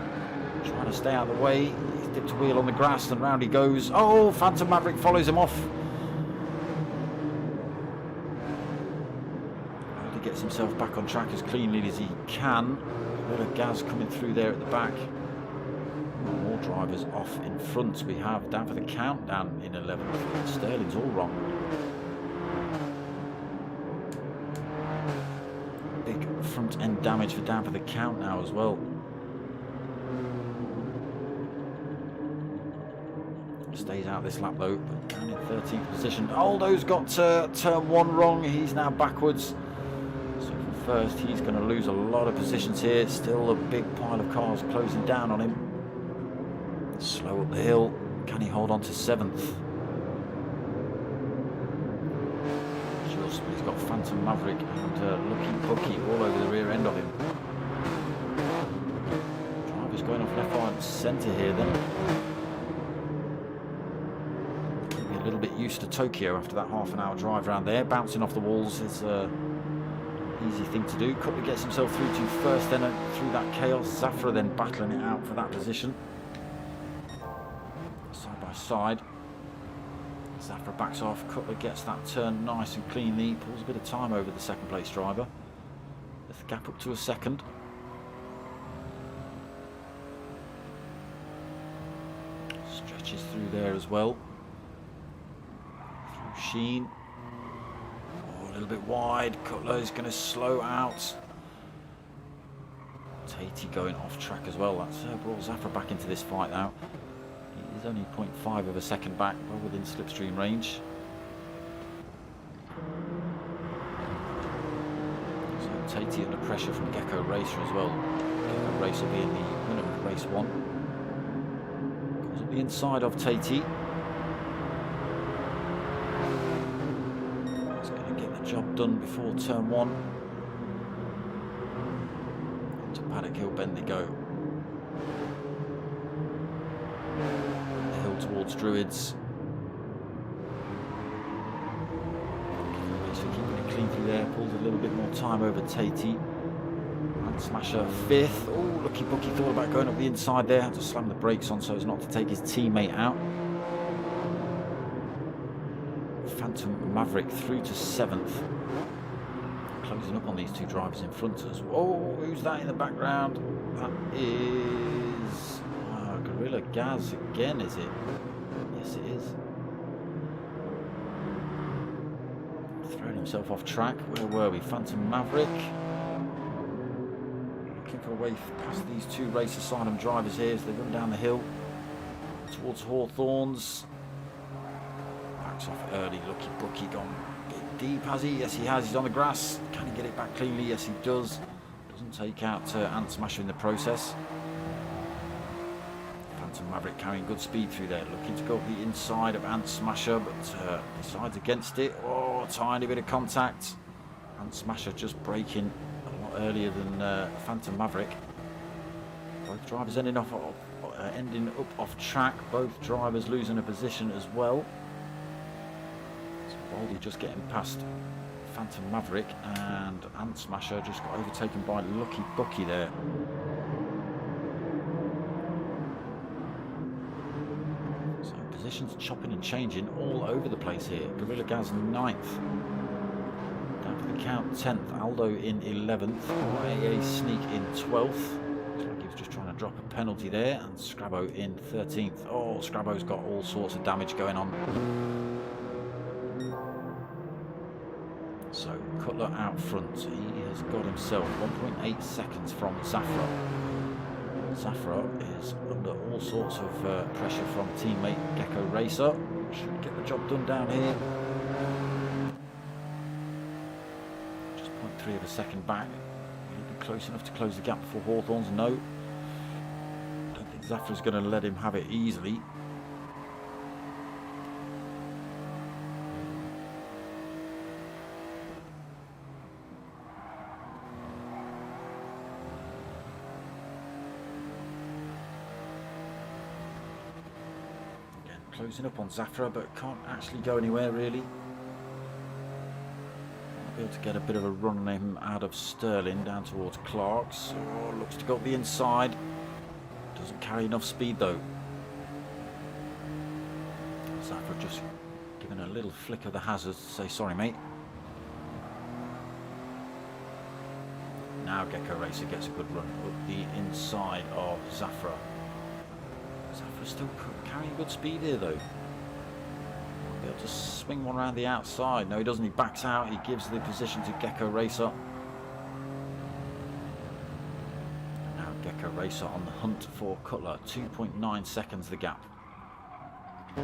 trying to stay out of the way. He's dipped a wheel on the grass and round he goes. Oh, Phantom Maverick follows him off. Baldy gets himself back on track as cleanly as he can. A bit of gas coming through there at the back. More drivers off in front. We have down for the countdown in 11th. Sterling's all wrong. Big front end damage for down for the count now as well. Stays out this lap though, but down in 13th position. Aldo's got turn 1 wrong. He's now backwards. So from first, he's going to lose a lot of positions here. Still a big pile of cars closing down on him. Slow up the hill. Can he hold on to 7th? Just, he's got Phantom Maverick and Lucky Bucky all over the rear end of him. Driver's going off left, right and centre here then. Maybe a little bit used to Tokyo after that half-an-hour drive around there. Bouncing off the walls is an easy thing to do. Cutler gets himself through to first, then through that chaos. Zafra then battling it out for that position. Side by side. Zafra backs off. Cutler gets that turn nice and cleanly. Pulls a bit of time over the second place driver. The gap up to a second. Stretches through there as well. Through Sheen. Oh, a little bit wide. Cutler is going to slow out. Tatey going off track as well. That's brought Zafra back into this fight now. He's only 0.5 of a second back, well within slipstream range. So Tatey under pressure from Gecko Racer as well. Gecko Racer being the winner of race 1. Goes up the inside of Tatey. He's going to get the job done before turn 1. Into Paddock Hill Bend they go. Towards Druids. So keeping it clean through there, pulls a little bit more time over Tatey. And Smasher 5th. Oh, Lucky Bucky thought about going up the inside there, had to slam the brakes on so as not to take his teammate out. Phantom Maverick through to 7th. Closing up on these two drivers in front of us. Oh, who's that in the background? That is Gorilla Gaz again, is it? Yes, it is. Throwing himself off track. Where were we? Phantom Maverick. Looking for a way past these two Race Asylum drivers here as they run down the hill towards Hawthorns. Backs off early. Lucky Bucky gone a bit deep, has he? Yes, he has. He's on the grass. Can he get it back cleanly? Yes, he does. Doesn't take out Ant Smasher in the process. Phantom Maverick carrying good speed through there, looking to go up the inside of Ant Smasher, but decides against it. Oh, tiny bit of contact. Ant Smasher just braking a lot earlier than Phantom Maverick. Both drivers ending up off track. Both drivers losing a position as well. So Baldy just getting past Phantom Maverick, and Ant Smasher just got overtaken by Lucky Bucky there. Positions chopping and changing all over the place here. Gorilla Gaz 9th. Down for the count 10th. Aldo in 11th. AA Sneak in 12th. Looks like he was just trying to drop a penalty there. And Scrabo in 13th. Oh, Scrabo's got all sorts of damage going on. So Cutler out front. He has got himself 1.8 seconds from Zafra. Zafra is under all sorts of pressure from teammate Gecko Racer. Should get the job done down here. Just 0.3 of a second back. Will he be close enough to close the gap before Hawthorns? No. Don't think Zafra's going to let him have it easily. Closing up on Zafra, but can't actually go anywhere really. Might be able to get a bit of a run on him out of Sterling down towards Clark's. Oh, looks to go up the inside. Doesn't carry enough speed though. Zafra just giving a little flick of the hazards to say sorry mate. Now Gecko Racer gets a good run up the inside of Zafra. Zafra's still carrying good speed here though. Be able to swing one around the outside. No, he doesn't. He backs out. He gives the position to Gecko Racer. Now Gecko Racer on the hunt for Cutler. 2.9 seconds the gap. So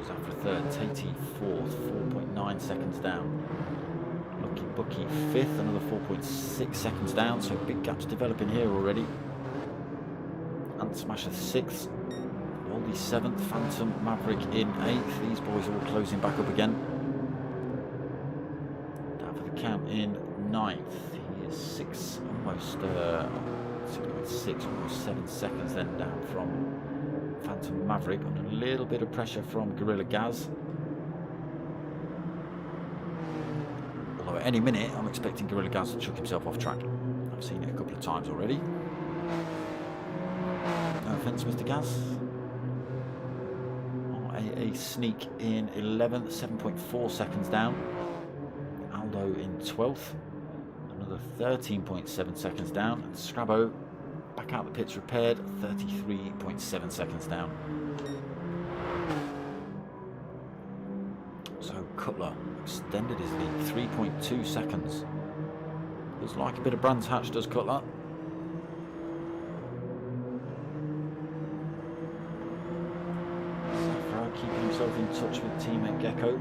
Zafra third, TvT fourth, 4.9 seconds down. Lucky Bucky fifth, another 4.6 seconds down. So big gaps developing here already. Ant Smasher sixth. Aldi 7th, Phantom Maverick in 8th. These boys all closing back up again. Down for the count in 9th. He is 6, almost 6.6, almost 7 seconds then down from Phantom Maverick. Under a little bit of pressure from Gorilla Gaz. Although at any minute I'm expecting Gorilla Gaz to chuck himself off track. I've seen it a couple of times already. No offence, Mr. Gaz. A sneak in 11th, 7.4 seconds down. Aldo in 12th, another 13.7 seconds down. And Scrabo back out the pits repaired, 33.7 seconds down. So Cutler extended his lead, 3.2 seconds. Looks like a bit of Brands Hatch, does Cutler. Keeping himself in touch with teammate Gecko.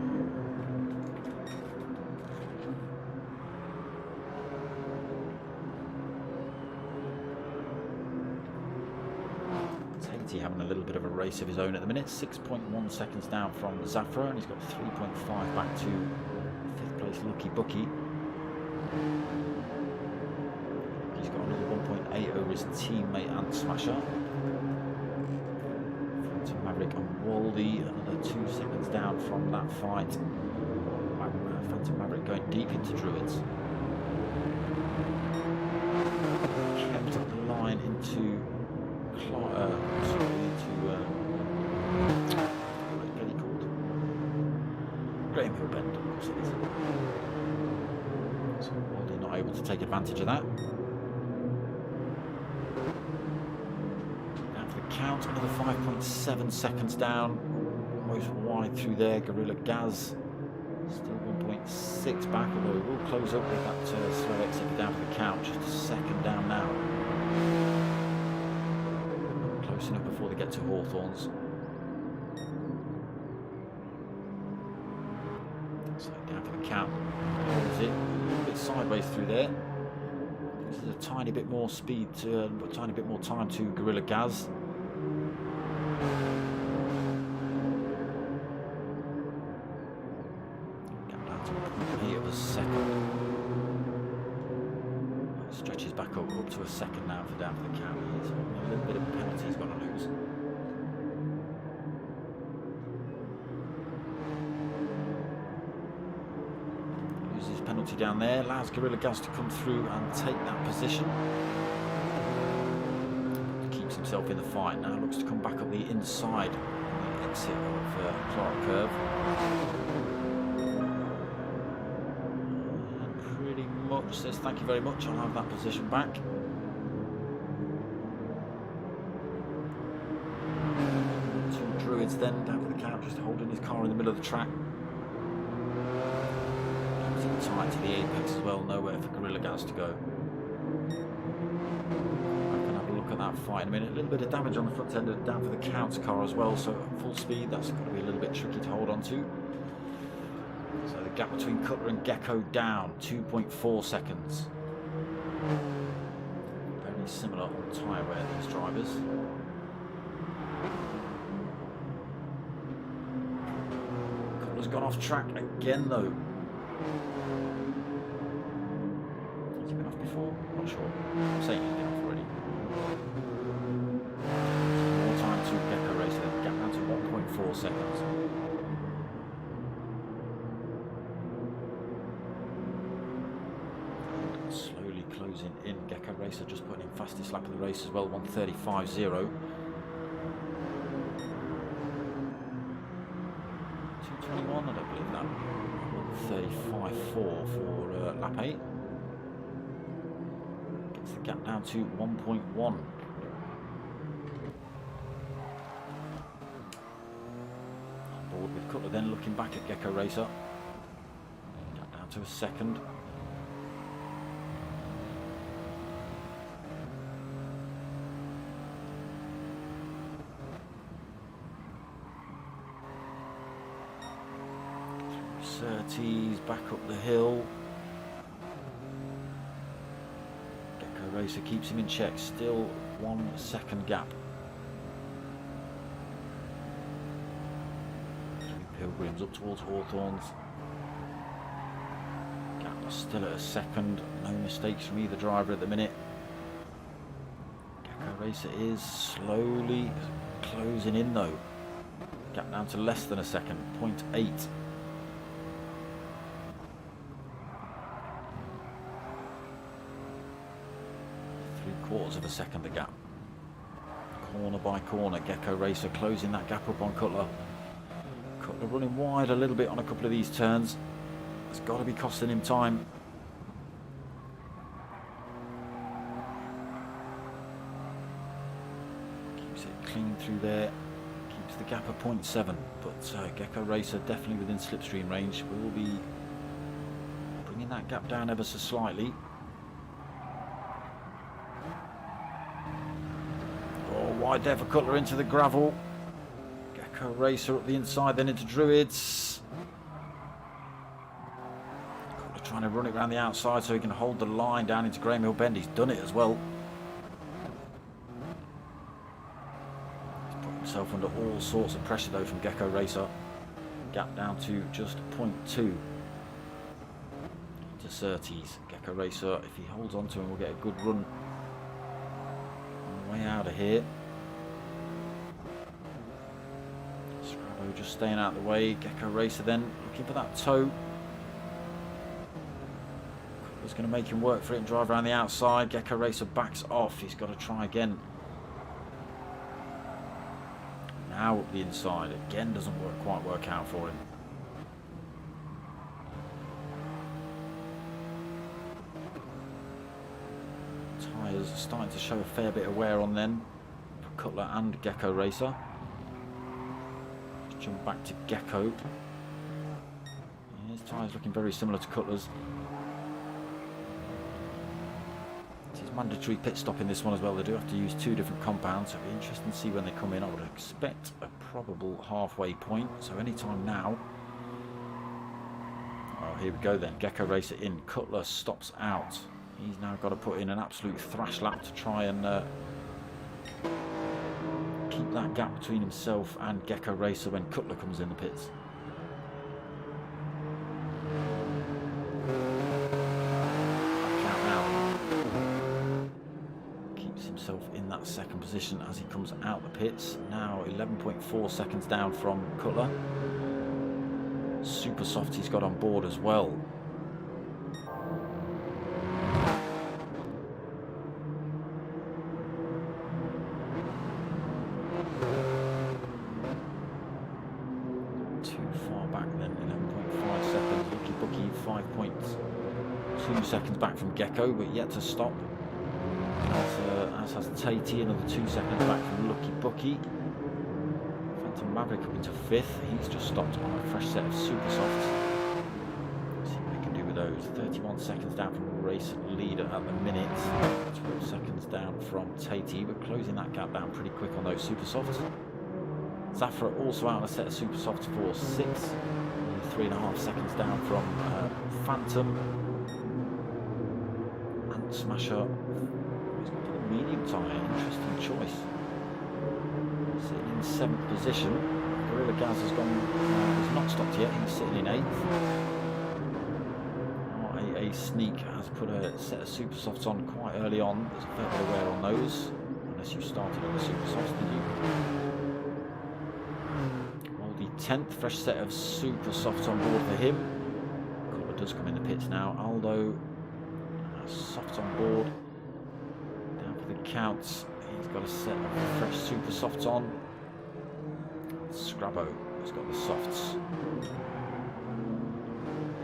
TvT having a little bit of a race of his own at the minute. 6.1 seconds down from Zafra, and he's got 3.5 back to 5th place Lucky Bucky. He's got another 1.8 over his teammate Ant Smasher. Maverick and Waldy, another 2 seconds down from that fight. Phantom Maverick going deep into Druids. Kept up the line into what's it called? Graham Hill Bend, of course it is. So Waldy not able to take advantage of that. Count, another 5.7 seconds down, almost wide through there. Gorilla Gaz still 1.6 back, although he will close up with that slow exit down for the count. Just a second down now. Close enough before they get to Hawthorns. So down for the count. Holds it a little bit sideways through there. This is a tiny bit more speed, a tiny bit more time to Gorilla Gaz. Stretches back up to a second now for down for the count. He's a little bit of a penalty he's got to lose. Loses his penalty down there, allows Gorilla Gaz to come through and take that position. Keeps himself in the fight now, looks to come back up the inside on the exit of Clark Curve. Says thank you very much, I'll have that position back. Two Druids then down for the count, just holding his car in the middle of the track. Tight to the apex as well, nowhere for Gorilla Gaz to go. I can have a look at that fight in a minute. A little bit of damage on the front end of down for the count's car as well, so at full speed that's going to be a little bit tricky to hold on to. So the gap between Cutler and Gecko down, 2.4 seconds. Very similar on tyre wear, these drivers. Cutler's gone off track again though. Has he been off before? Not sure. I'm saying he's been off already. More time to Gecko Racer, gap down to 1.4 seconds. in. Gecko Racer just putting in fastest lap of the race as well, 1:35.0. 2:21, I don't believe that. 1:35.4 for lap 8. Gets the gap down to 1.1. On board with Cutler then, looking back at Gecko Racer. Gap down to a second. Surtees back up the hill. Gecko Racer keeps him in check, still 1 second gap. 3 Pilgrims up towards Hawthorns. Gap still at a second, no mistakes from either driver at the minute. Gecko Racer is slowly closing in though. Gap down to less than a second, 0.8. 3/4 of a second the gap. Corner by corner, Gecko Racer closing that gap up on Cutler. Cutler running wide a little bit on a couple of these turns. It's got to be costing him time. Keeps it clean through there. Keeps the gap at 0.7. But Gecko Racer definitely within slipstream range. Will be bringing that gap down ever so slightly. Wide there for Cutler into the gravel. Gecko Racer up the inside, then into Druids. Cutler trying to run it around the outside so he can hold the line down into Graham Hill Bend. He's done it as well. He's put himself under all sorts of pressure though from Gecko Racer. Gap down to just 0.2. To Surtees. Gecko Racer, if he holds on to him, will get a good run on the way out of here. Just staying out of the way. Gecko Racer then looking for that toe. Cutler's going to make him work for it and drive around the outside. Gecko Racer backs off. He's got to try again. Now up the inside. Again doesn't quite work out for him. Tyres are starting to show a fair bit of wear on them for Cutler and Gecko Racer. Jump back to Gecko. His tyres looking very similar to Cutler's. It's his mandatory pit stop in this one as well. They do have to use 2 different compounds, so it'll be interesting to see when they come in. I would expect a probable halfway point, so anytime now. Oh, here we go then. Gecko Racer in. Cutler stops out. He's now got to put in an absolute thrash lap to try and keep that gap between himself and Gecko Racer when Cutler comes in the pits. Back out now. Keeps himself in that second position as he comes out the pits. Now 11.4 seconds down from Cutler. Super soft he's got on board as well. Seconds back from Gecko, but yet to stop. As has TvT, another 2 seconds back from Lucky Bucky. Phantom Maverick up into 5th. He's just stopped on a fresh set of super softs. See what we can do with those. 31 seconds down from race leader at the minute. 12 seconds down from TvT, but closing that gap down pretty quick on those super softs. Zafra also out on a set of super softs for 6th. 3.5 seconds down from Phantom. Smasher. He's got a medium tyre. Interesting choice. Sitting in 7th position. Gorilla Gaz has gone. He's not stopped yet. He's sitting in 8th. RAA Sneak has put a set of super softs on quite early on. There's a fair bit of wear on those. Unless you started on the super softs, did you? Moldy 10th. Fresh set of super softs on board for him. Cutler does come in the pits now. Aldo. Soft on board. of the count. He's got a set of fresh super softs on. Scrabbo has got the softs.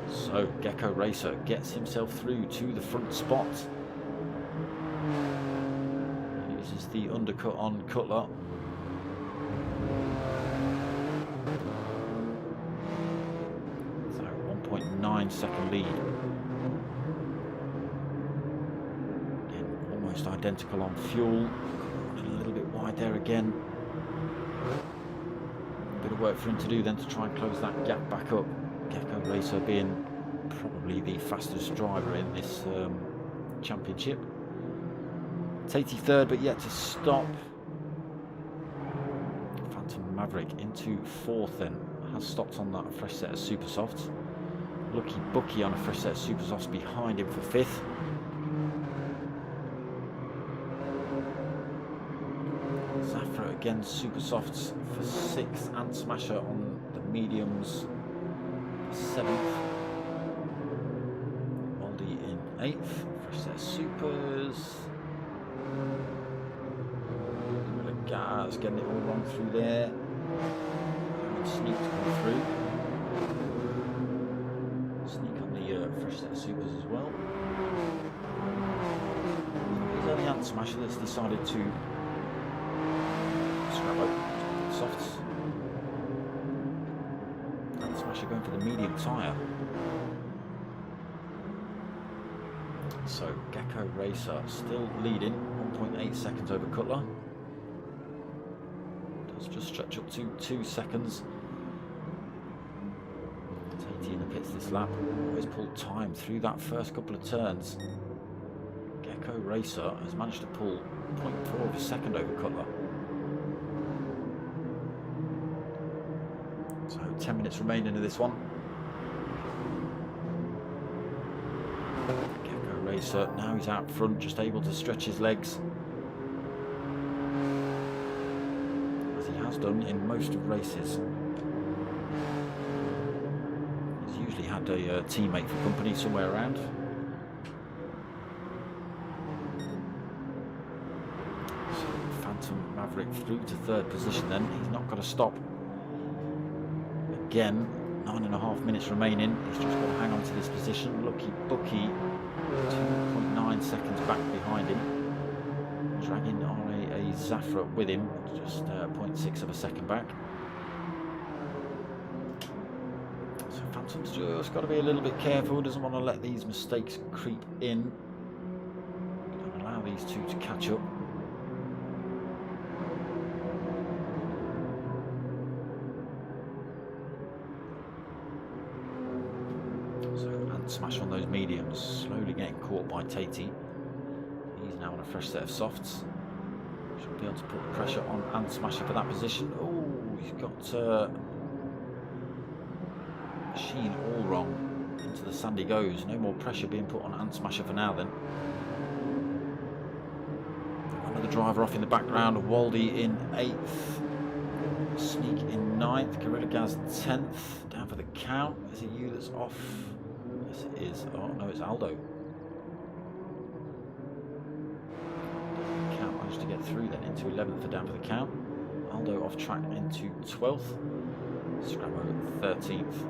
So Gecko Racer gets himself through to the front spot. Uses the undercut on Cutler. So 1.9 second lead. Again, almost identical on fuel. A little bit wide there again. Bit of work for him to do then to try and close that gap back up. Gecko Racer being probably the fastest driver in this championship. TvT third, but yet to stop. Phantom Maverick into fourth then. Has stopped on that fresh set of super softs. Lucky Bucky on a fresh set of super softs behind him for fifth. Zafra again super softs for sixth, and Smasher on the mediums for seventh. Waldy in eighth. Fresh set of supers. Gas getting it all wrong through there. Sneak to come through. Sneak on the fresh set of supers as well. There's only Ant Smasher that's decided to scrap out softs. Ant Smasher going for the medium tyre. So Gecko Racer still leading, 1.8 seconds over Cutler. Does just stretch up to 2 seconds. TvT in the pits this lap. Always pulled time through that first couple of turns. Gecko Racer has managed to pull 0.4 of a second over Cutler. So 10 minutes remaining of this one. Racer, now he's out front, just able to stretch his legs, as he has done in most of races. He's usually had a teammate for company somewhere around. So Phantom Maverick through to third position then. He's not got to stop. Again, 9.5 minutes remaining. He's just got to hang on to this position. Lucky Bucky 2.9 seconds back behind him, dragging on a Zafra with him, just 0.6 of a second back. So Phantom's just got to be a little bit careful, doesn't want to let these mistakes creep in, and allow these two to catch up. Smash on those mediums, slowly getting caught by TvT. He's now on a fresh set of softs. Should be able to put pressure on Ant Smasher for that position. Oh, he's got machine all wrong. Into the sand he goes. No more pressure being put on Ant Smasher for now then. Another driver off in the background. Waldy in 8th. Sneak in 9th. Gorilla Gaz 10th. Down for the count. Is it you that's off? Yes, it is. Oh no, it's Aldo. Count managed to get through then into 11th for down for the count. Aldo off track into 12th. Scrabbo 13th.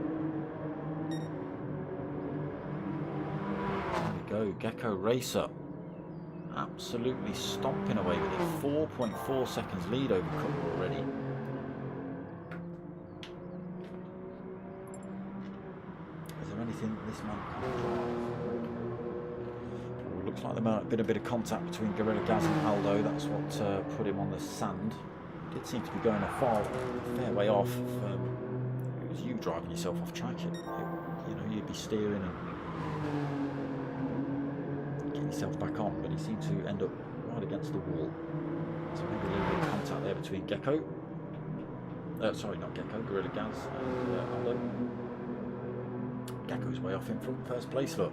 There we go. Gecko Racer absolutely stomping away with it. 4.4 seconds lead over Cutler already. Anything this man can drive. Looks like there might have been a bit of contact between Gorilla Gaz and Aldo. That's what put him on the sand. Did seem to be going a fair way off. It was you driving yourself off track. You know, you'd be steering and getting yourself back on, but he seemed to end up right against the wall. So maybe a little bit of contact there between Gecko. Sorry, not Gecko. Gorilla Gaz and Aldo. Gecko's way off in front, first place, look.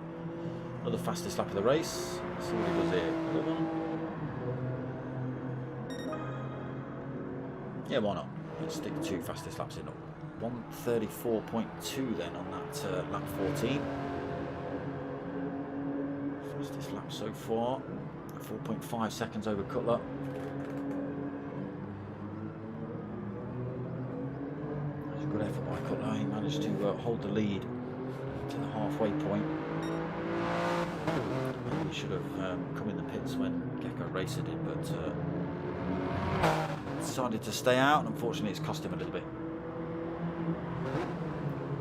Another fastest lap of the race. Let's see what he does here. Another one. Yeah, why not? Let's stick 2 fastest laps in. 1:34.2 then on that lap 14. Fastest lap so far. 4.5 seconds over Cutler. That's a good effort by Cutler. He managed to hold the lead to the halfway point. Maybe he should have come in the pits when Gecko Racer did, but decided to stay out, and unfortunately it's cost him a little bit.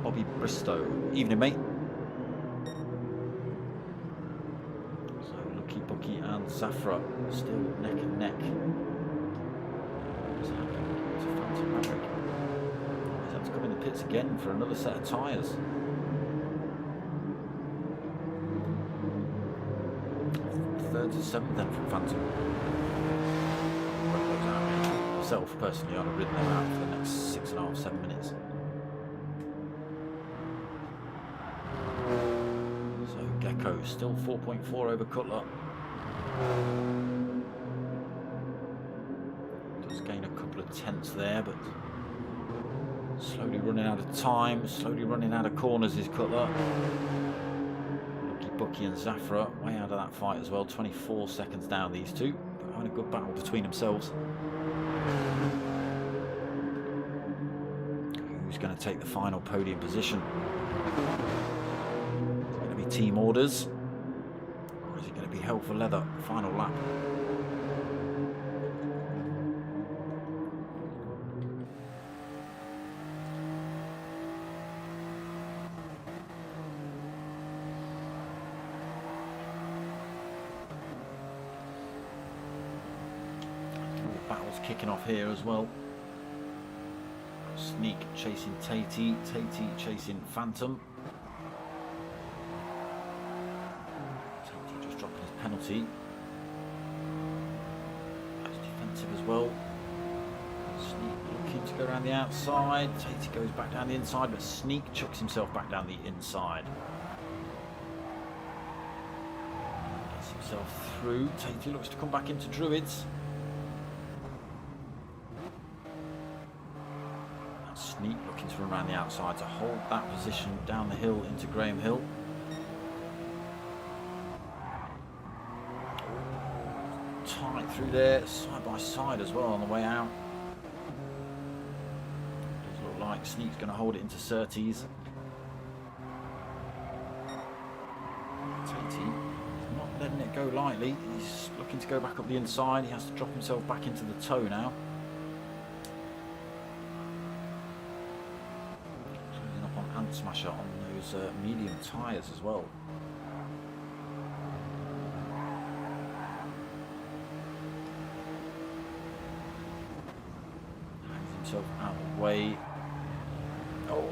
Bobby Bristow. Evening, mate. So Lucky Bucky and Zafra still neck and neck. What's happening to Phantom Maverick? He's had to come in the pits again for another set of tyres. 3rd to 7th then from Phantom. Myself personally, I'd have ridden them out for the next 6.5–7 minutes. So Gecko still 4.4 over Cutler. Does gain a couple of tenths there, but slowly running out of time, slowly running out of corners is Cutler. Lucky Bucky and Zafra way out of that fight as well. 24 seconds down, these two, but having a good battle between themselves. Who's going to take the final podium position? Is it going to be team orders, or is it going to be hell for leather? Final lap. Battle's kicking off here as well. Sneak chasing Tatey, Tatey chasing Phantom. Tatey just dropping his penalty. That's defensive as well. Sneak looking to go around the outside. Tatey goes back down the inside, but Sneak chucks himself back down the inside. Gets himself through. Tatey looks to come back into Druids. Sneak looking to run around the outside to hold that position down the hill into Graham Hill. Tight through there, side by side as well on the way out. Does look like Sneak's going to hold it into Surtees. Tatey not letting it go lightly. He's looking to go back up the inside. He has to drop himself back into the toe now. Smasher on those medium tyres as well. Hangs himself out of the way. Oh!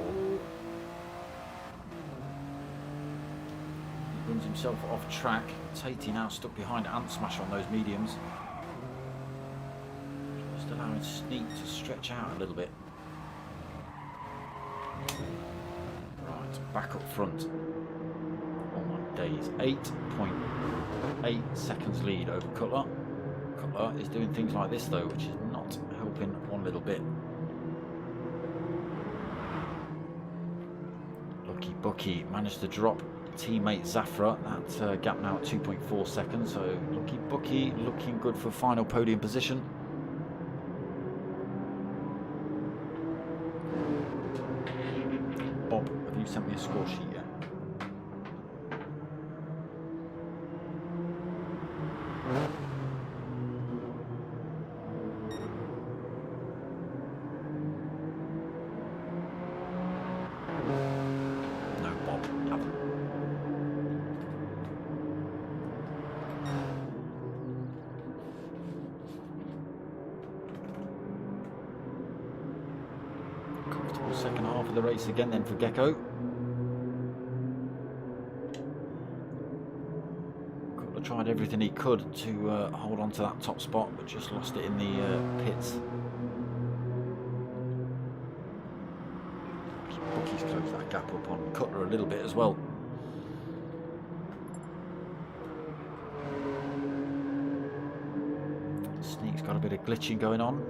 He runs himself off track. Tatey now stuck behind Ant Smasher on those mediums. Just allowing Sneak to stretch out a little bit. Back up front. Oh my days. 8.8 seconds lead over Cutler. Cutler is doing things like this though, which is not helping one little bit. Lucky Bucky managed to drop teammate Zafra. That gap now at 2.4 seconds. So Lucky Bucky looking good for final podium position. Bob, have you sent me a score sheet yet? No, Bob, you haven't. Comfortable second half of the race again then for Gecko. Tried everything he could to hold on to that top spot, but just lost it in the pits. Bucky's closed that gap up on Cutler a little bit as well. Sneak's got a bit of glitching going on.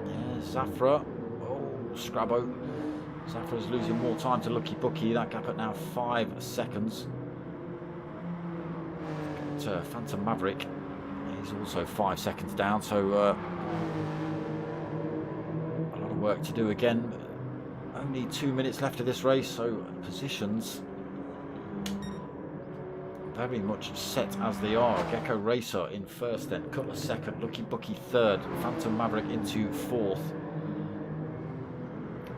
Yeah, Zafra. Oh, Scrabbo. Zafra's losing more time to Lucky Bucky. That gap at now 5 seconds. But Phantom Maverick is also 5 seconds down, so a lot of work to do again. Only 2 minutes left of this race, so positions very much set as they are. Gecko Racer in first, then Cutler second, Lucky Bucky third, Phantom Maverick into fourth,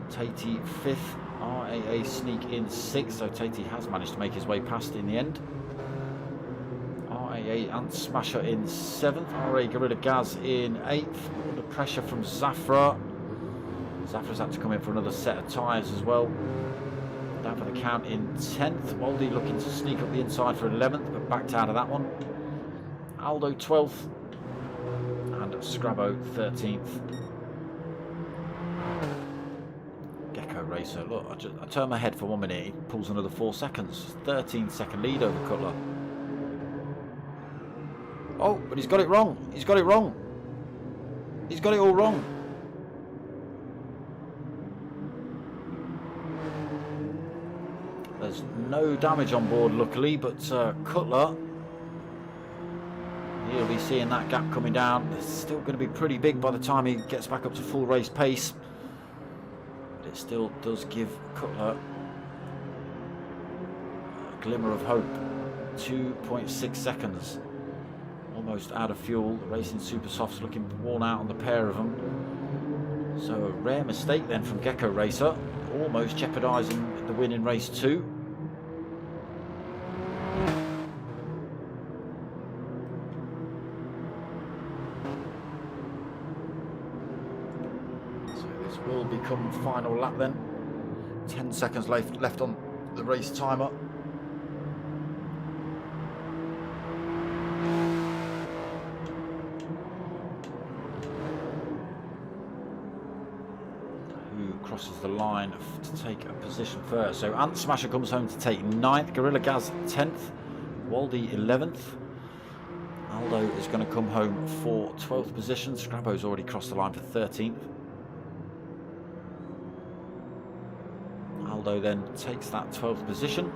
Tatey fifth, RAA Sneak in sixth, so Tatey has managed to make his way past in the end. RAA and Smasher in seventh, RA Gorilla Gaz in eighth, under pressure from Zafra. Zafra's had to come in for another set of tyres as well. Down for the count in 10th. Waldy looking to sneak up the inside for 11th, but backed out of that one. Aldo 12th. And Scrabo 13th. Gecko Racer. Look, I turn my head for 1 minute. He pulls another 4 seconds. 13-second lead over Cutler. Oh, but he's got it wrong. He's got it wrong. He's got it all wrong. There's no damage on board, luckily, but Cutler, he'll be seeing that gap coming down. It's still going to be pretty big by the time he gets back up to full race pace. But it still does give Cutler a glimmer of hope. 2.6 seconds. Almost out of fuel. The Racing Super Softs looking worn out on the pair of them. So a rare mistake then from Gecko Racer. Almost jeopardising the win in race 2. So this will become final lap then. 10 seconds left on the race timer. Crosses the line to take a position first. So Ant Smasher comes home to take 9th, Gorilla Gaz 10th, Waldy 11th. Aldo is going to come home for 12th position. Scrabo's already crossed the line for 13th. Aldo then takes that 12th position.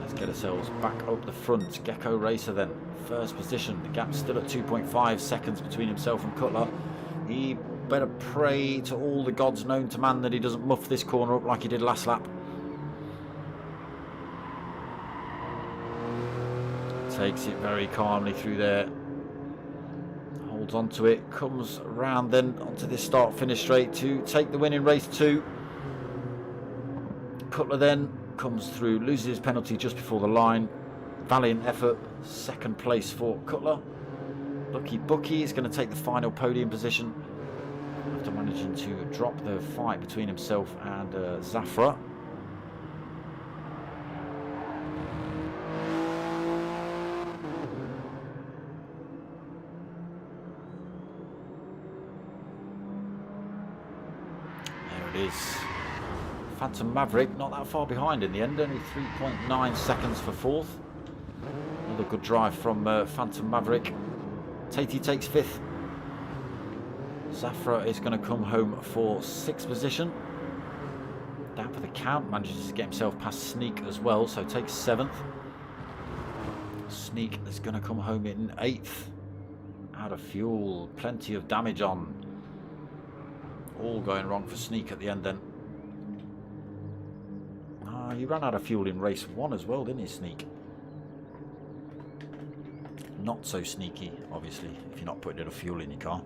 Let's get ourselves back up the front. Gecko Racer then, first position. The gap's still at 2.5 seconds between himself and Cutler. He better pray to all the gods known to man that he doesn't muff this corner up like he did last lap. Takes it very calmly through there. Holds onto it. Comes round then onto this start-finish straight to take the win in race 2. Cutler then comes through, loses his penalty just before the line. Valiant effort. Second place for Cutler. Lucky Bucky is going to take the final podium position after managing to drop the fight between himself and Zafra. There it is. Phantom Maverick not that far behind in the end, only 3.9 seconds for 4th. Another good drive from Phantom Maverick. Tatey takes 5th. Zafra is going to come home for 6th position. Down for the count, manages to get himself past Sneak as well, so takes 7th. Sneak is going to come home in 8th. Out of fuel, plenty of damage on. All going wrong for Sneak at the end then. He ran out of fuel in race 1 as well, didn't he, Sneak? Not so sneaky, obviously, if you're not putting enough fuel in your car.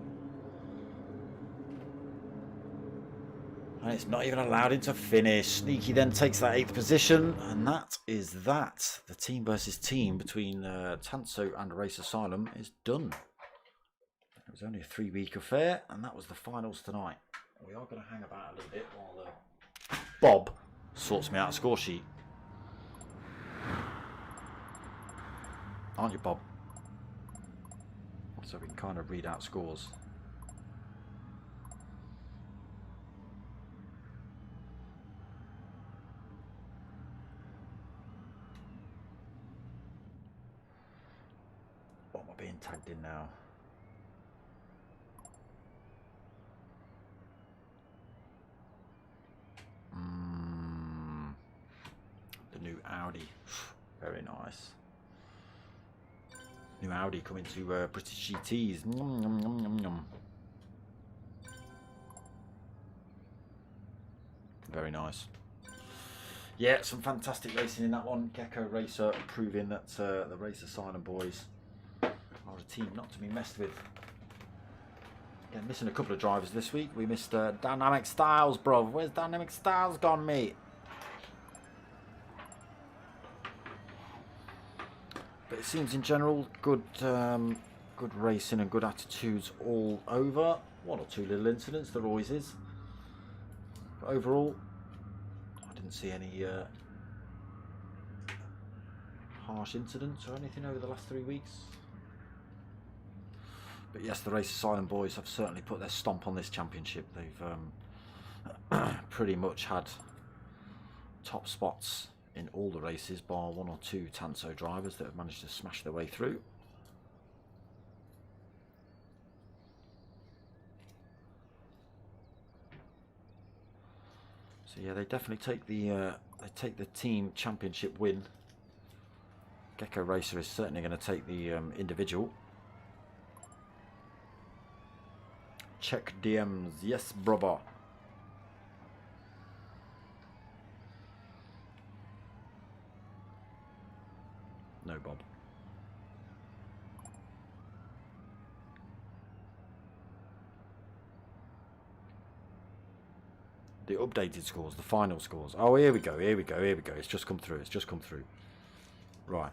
And it's not even allowed him to finish. Sneaky then takes that 8th position, and that is that. The team versus team between TANSO and Race Asylum is done. It was only a 3-week affair, and that was the finals tonight. We are going to hang about a little bit while Bob sorts me out a score sheet. Aren't you, Bob? So we can kind of read out scores. What am I being tagged in now? The new Audi. Very nice. New Audi coming to British GTs. Nom, nom, nom, nom, nom. Very nice. Yeah, some fantastic racing in that one. Gecko Racer proving that the Race Asylum boys are a team not to be messed with. Again, missing a couple of drivers this week. We missed Dynamic Styles, bro. Where's Dynamic Styles gone, mate? But it seems in general good good racing and good attitudes all over. One or two little incidents, there always is. But overall, I didn't see any harsh incidents or anything over the last 3 weeks. But yes, the Race Asylum boys have certainly put their stomp on this championship. They've pretty much had top spots in all the races, bar one or two TANSO drivers that have managed to smash their way through. So yeah, they definitely take the team championship win. Gecko Racer is certainly going to take the individual. Check DMs, yes, brother. No, Bob. The updated scores, the final scores. Oh, here we go, here we go, here we go. It's just come through, it's just come through. Right.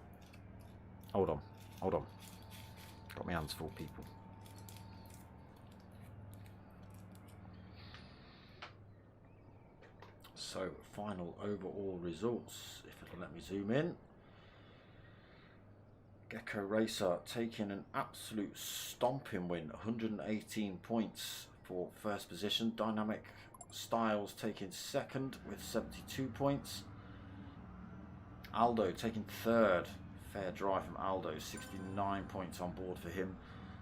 Hold on, hold on. Got my hands full, people. So, final overall results, if it'll let me zoom in. Gecko Racer taking an absolute stomping win, 118 points for first position. Dynamic Styles taking second with 72 points. Aldo taking third. Fair drive from Aldo, 69 points on board for him.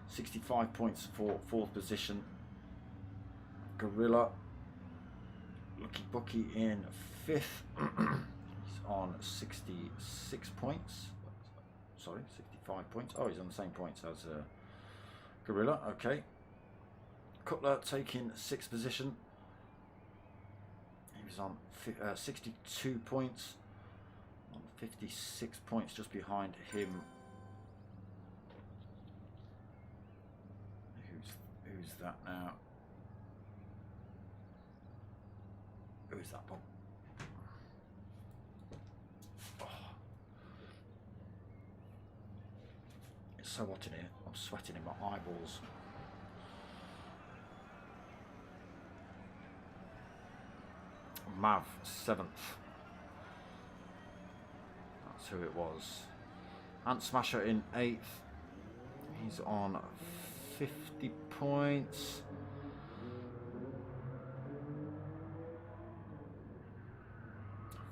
65 points for fourth position. Gorilla, Lucky Bucky in fifth. He's on 66 points. Sorry, 65 points. Oh, he's on the same points as Gorilla. Okay. Cutler taking sixth position. He was on 62 points. On 56 points just behind him. Who's that now? Who is that, Bob? Oh. It's so hot in here. I'm sweating in my eyeballs. Mav, 7th. That's who it was. Ant Smasher in 8th. He's on 50 points.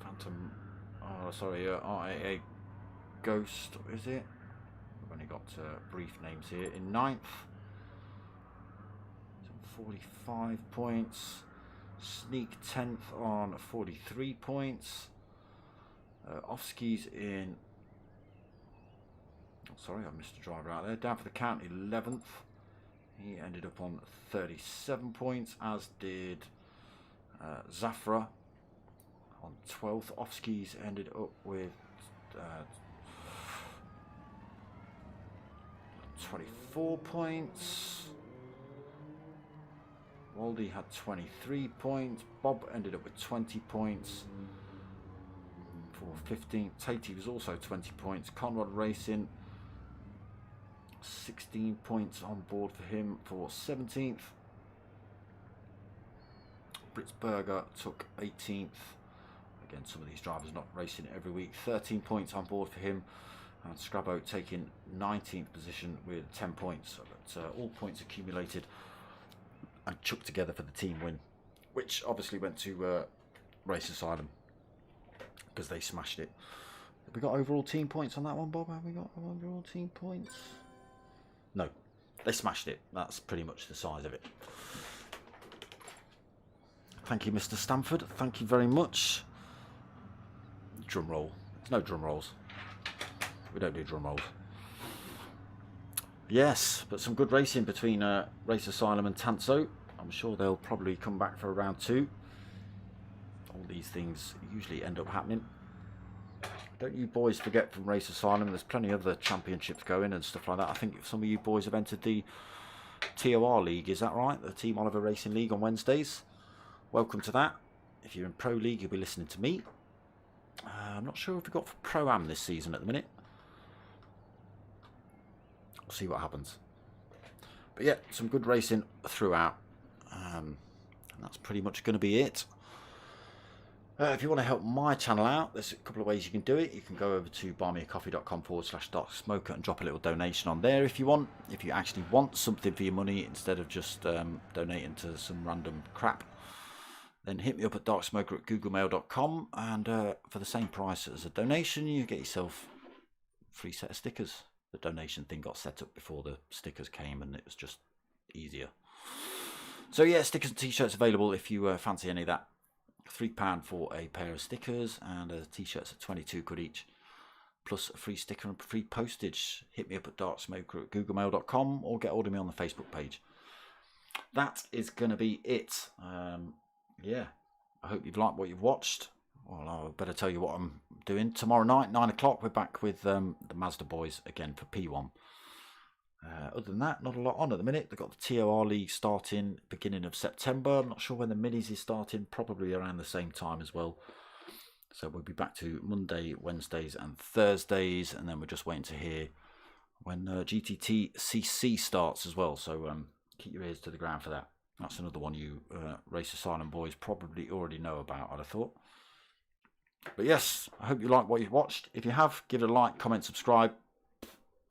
Phantom, oh sorry, RAA Ghost, is it? We've only got brief names here. In 9th. He's on 45 points. Sneak 10th on 43 points. Offski's in, oh, sorry, I missed a driver out there. Down for the count, 11th. He ended up on 37 points, as did Zafra on 12th. Offski's ended up with 24 points. Waldy had 23 points. Bob ended up with 20 points for 15th. Tatey was also 20 points. Conrad Racing, 16 points on board for him for 17th. Britzberger took 18th. Again, some of these drivers not racing every week. 13 points on board for him. And Scrabo taking 19th position with 10 points. So that's all points accumulated and chucked together for the team win, which obviously went to Race Asylum because they smashed it. Have we got overall team points on that one, Bob? Have we got overall team points? No, they smashed it. That's pretty much the size of it. Thank you, Mr. Stamford. Thank you very much. Drum roll. There's no drum rolls. We don't do drum rolls. Yes, but some good racing between Race Asylum and TANSO. I'm sure they'll probably come back for a round 2. All these things usually end up happening. Don't you boys forget from Race Asylum, there's plenty of other championships going and stuff like that. I think some of you boys have entered the TOR League, is that right? The Team Oliver Racing League on Wednesdays. Welcome to that. If you're in Pro League, you'll be listening to me. I'm not sure if we've got for Pro-Am this season at the minute. We'll see what happens. But yeah, some good racing throughout. And that's pretty much going to be it. If you want to help my channel out, there's a couple of ways you can do it. You can go over to buymeacoffee.com/darksmoker and drop a little donation on there if you want. If you actually want something for your money instead of just donating to some random crap, then hit me up at darksmoker@googlemail.com, and for the same price as a donation, you get yourself a free set of stickers. The donation thing got set up before the stickers came, and it was just easier. So yeah, stickers and t-shirts available if you fancy any of that. £3 for a pair of stickers, and t-shirts at 22 quid each, plus a free sticker and free postage. Hit me up at darksmoker@googlemail.com or get hold of me on the Facebook page. That is going to be it. Yeah, I hope you've liked what you've watched. Well, I better tell you what I'm doing. Tomorrow night, 9 o'clock, we're back with the Mazda boys again for P1. Other than that, not a lot on at the minute. They've got the TOR League starting beginning of September. I'm not sure when the Minis is starting, probably around the same time as well. So we'll be back to Monday, Wednesdays and Thursdays, and then we're just waiting to hear when GTT CC starts as well. So keep your ears to the ground for that. That's another one you Race Asylum boys probably already know about, I'd have thought. But yes, I hope you like what you've watched. If you have, give it a like, comment, subscribe.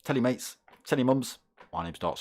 Tell your mates, tell your mums. My name's Dark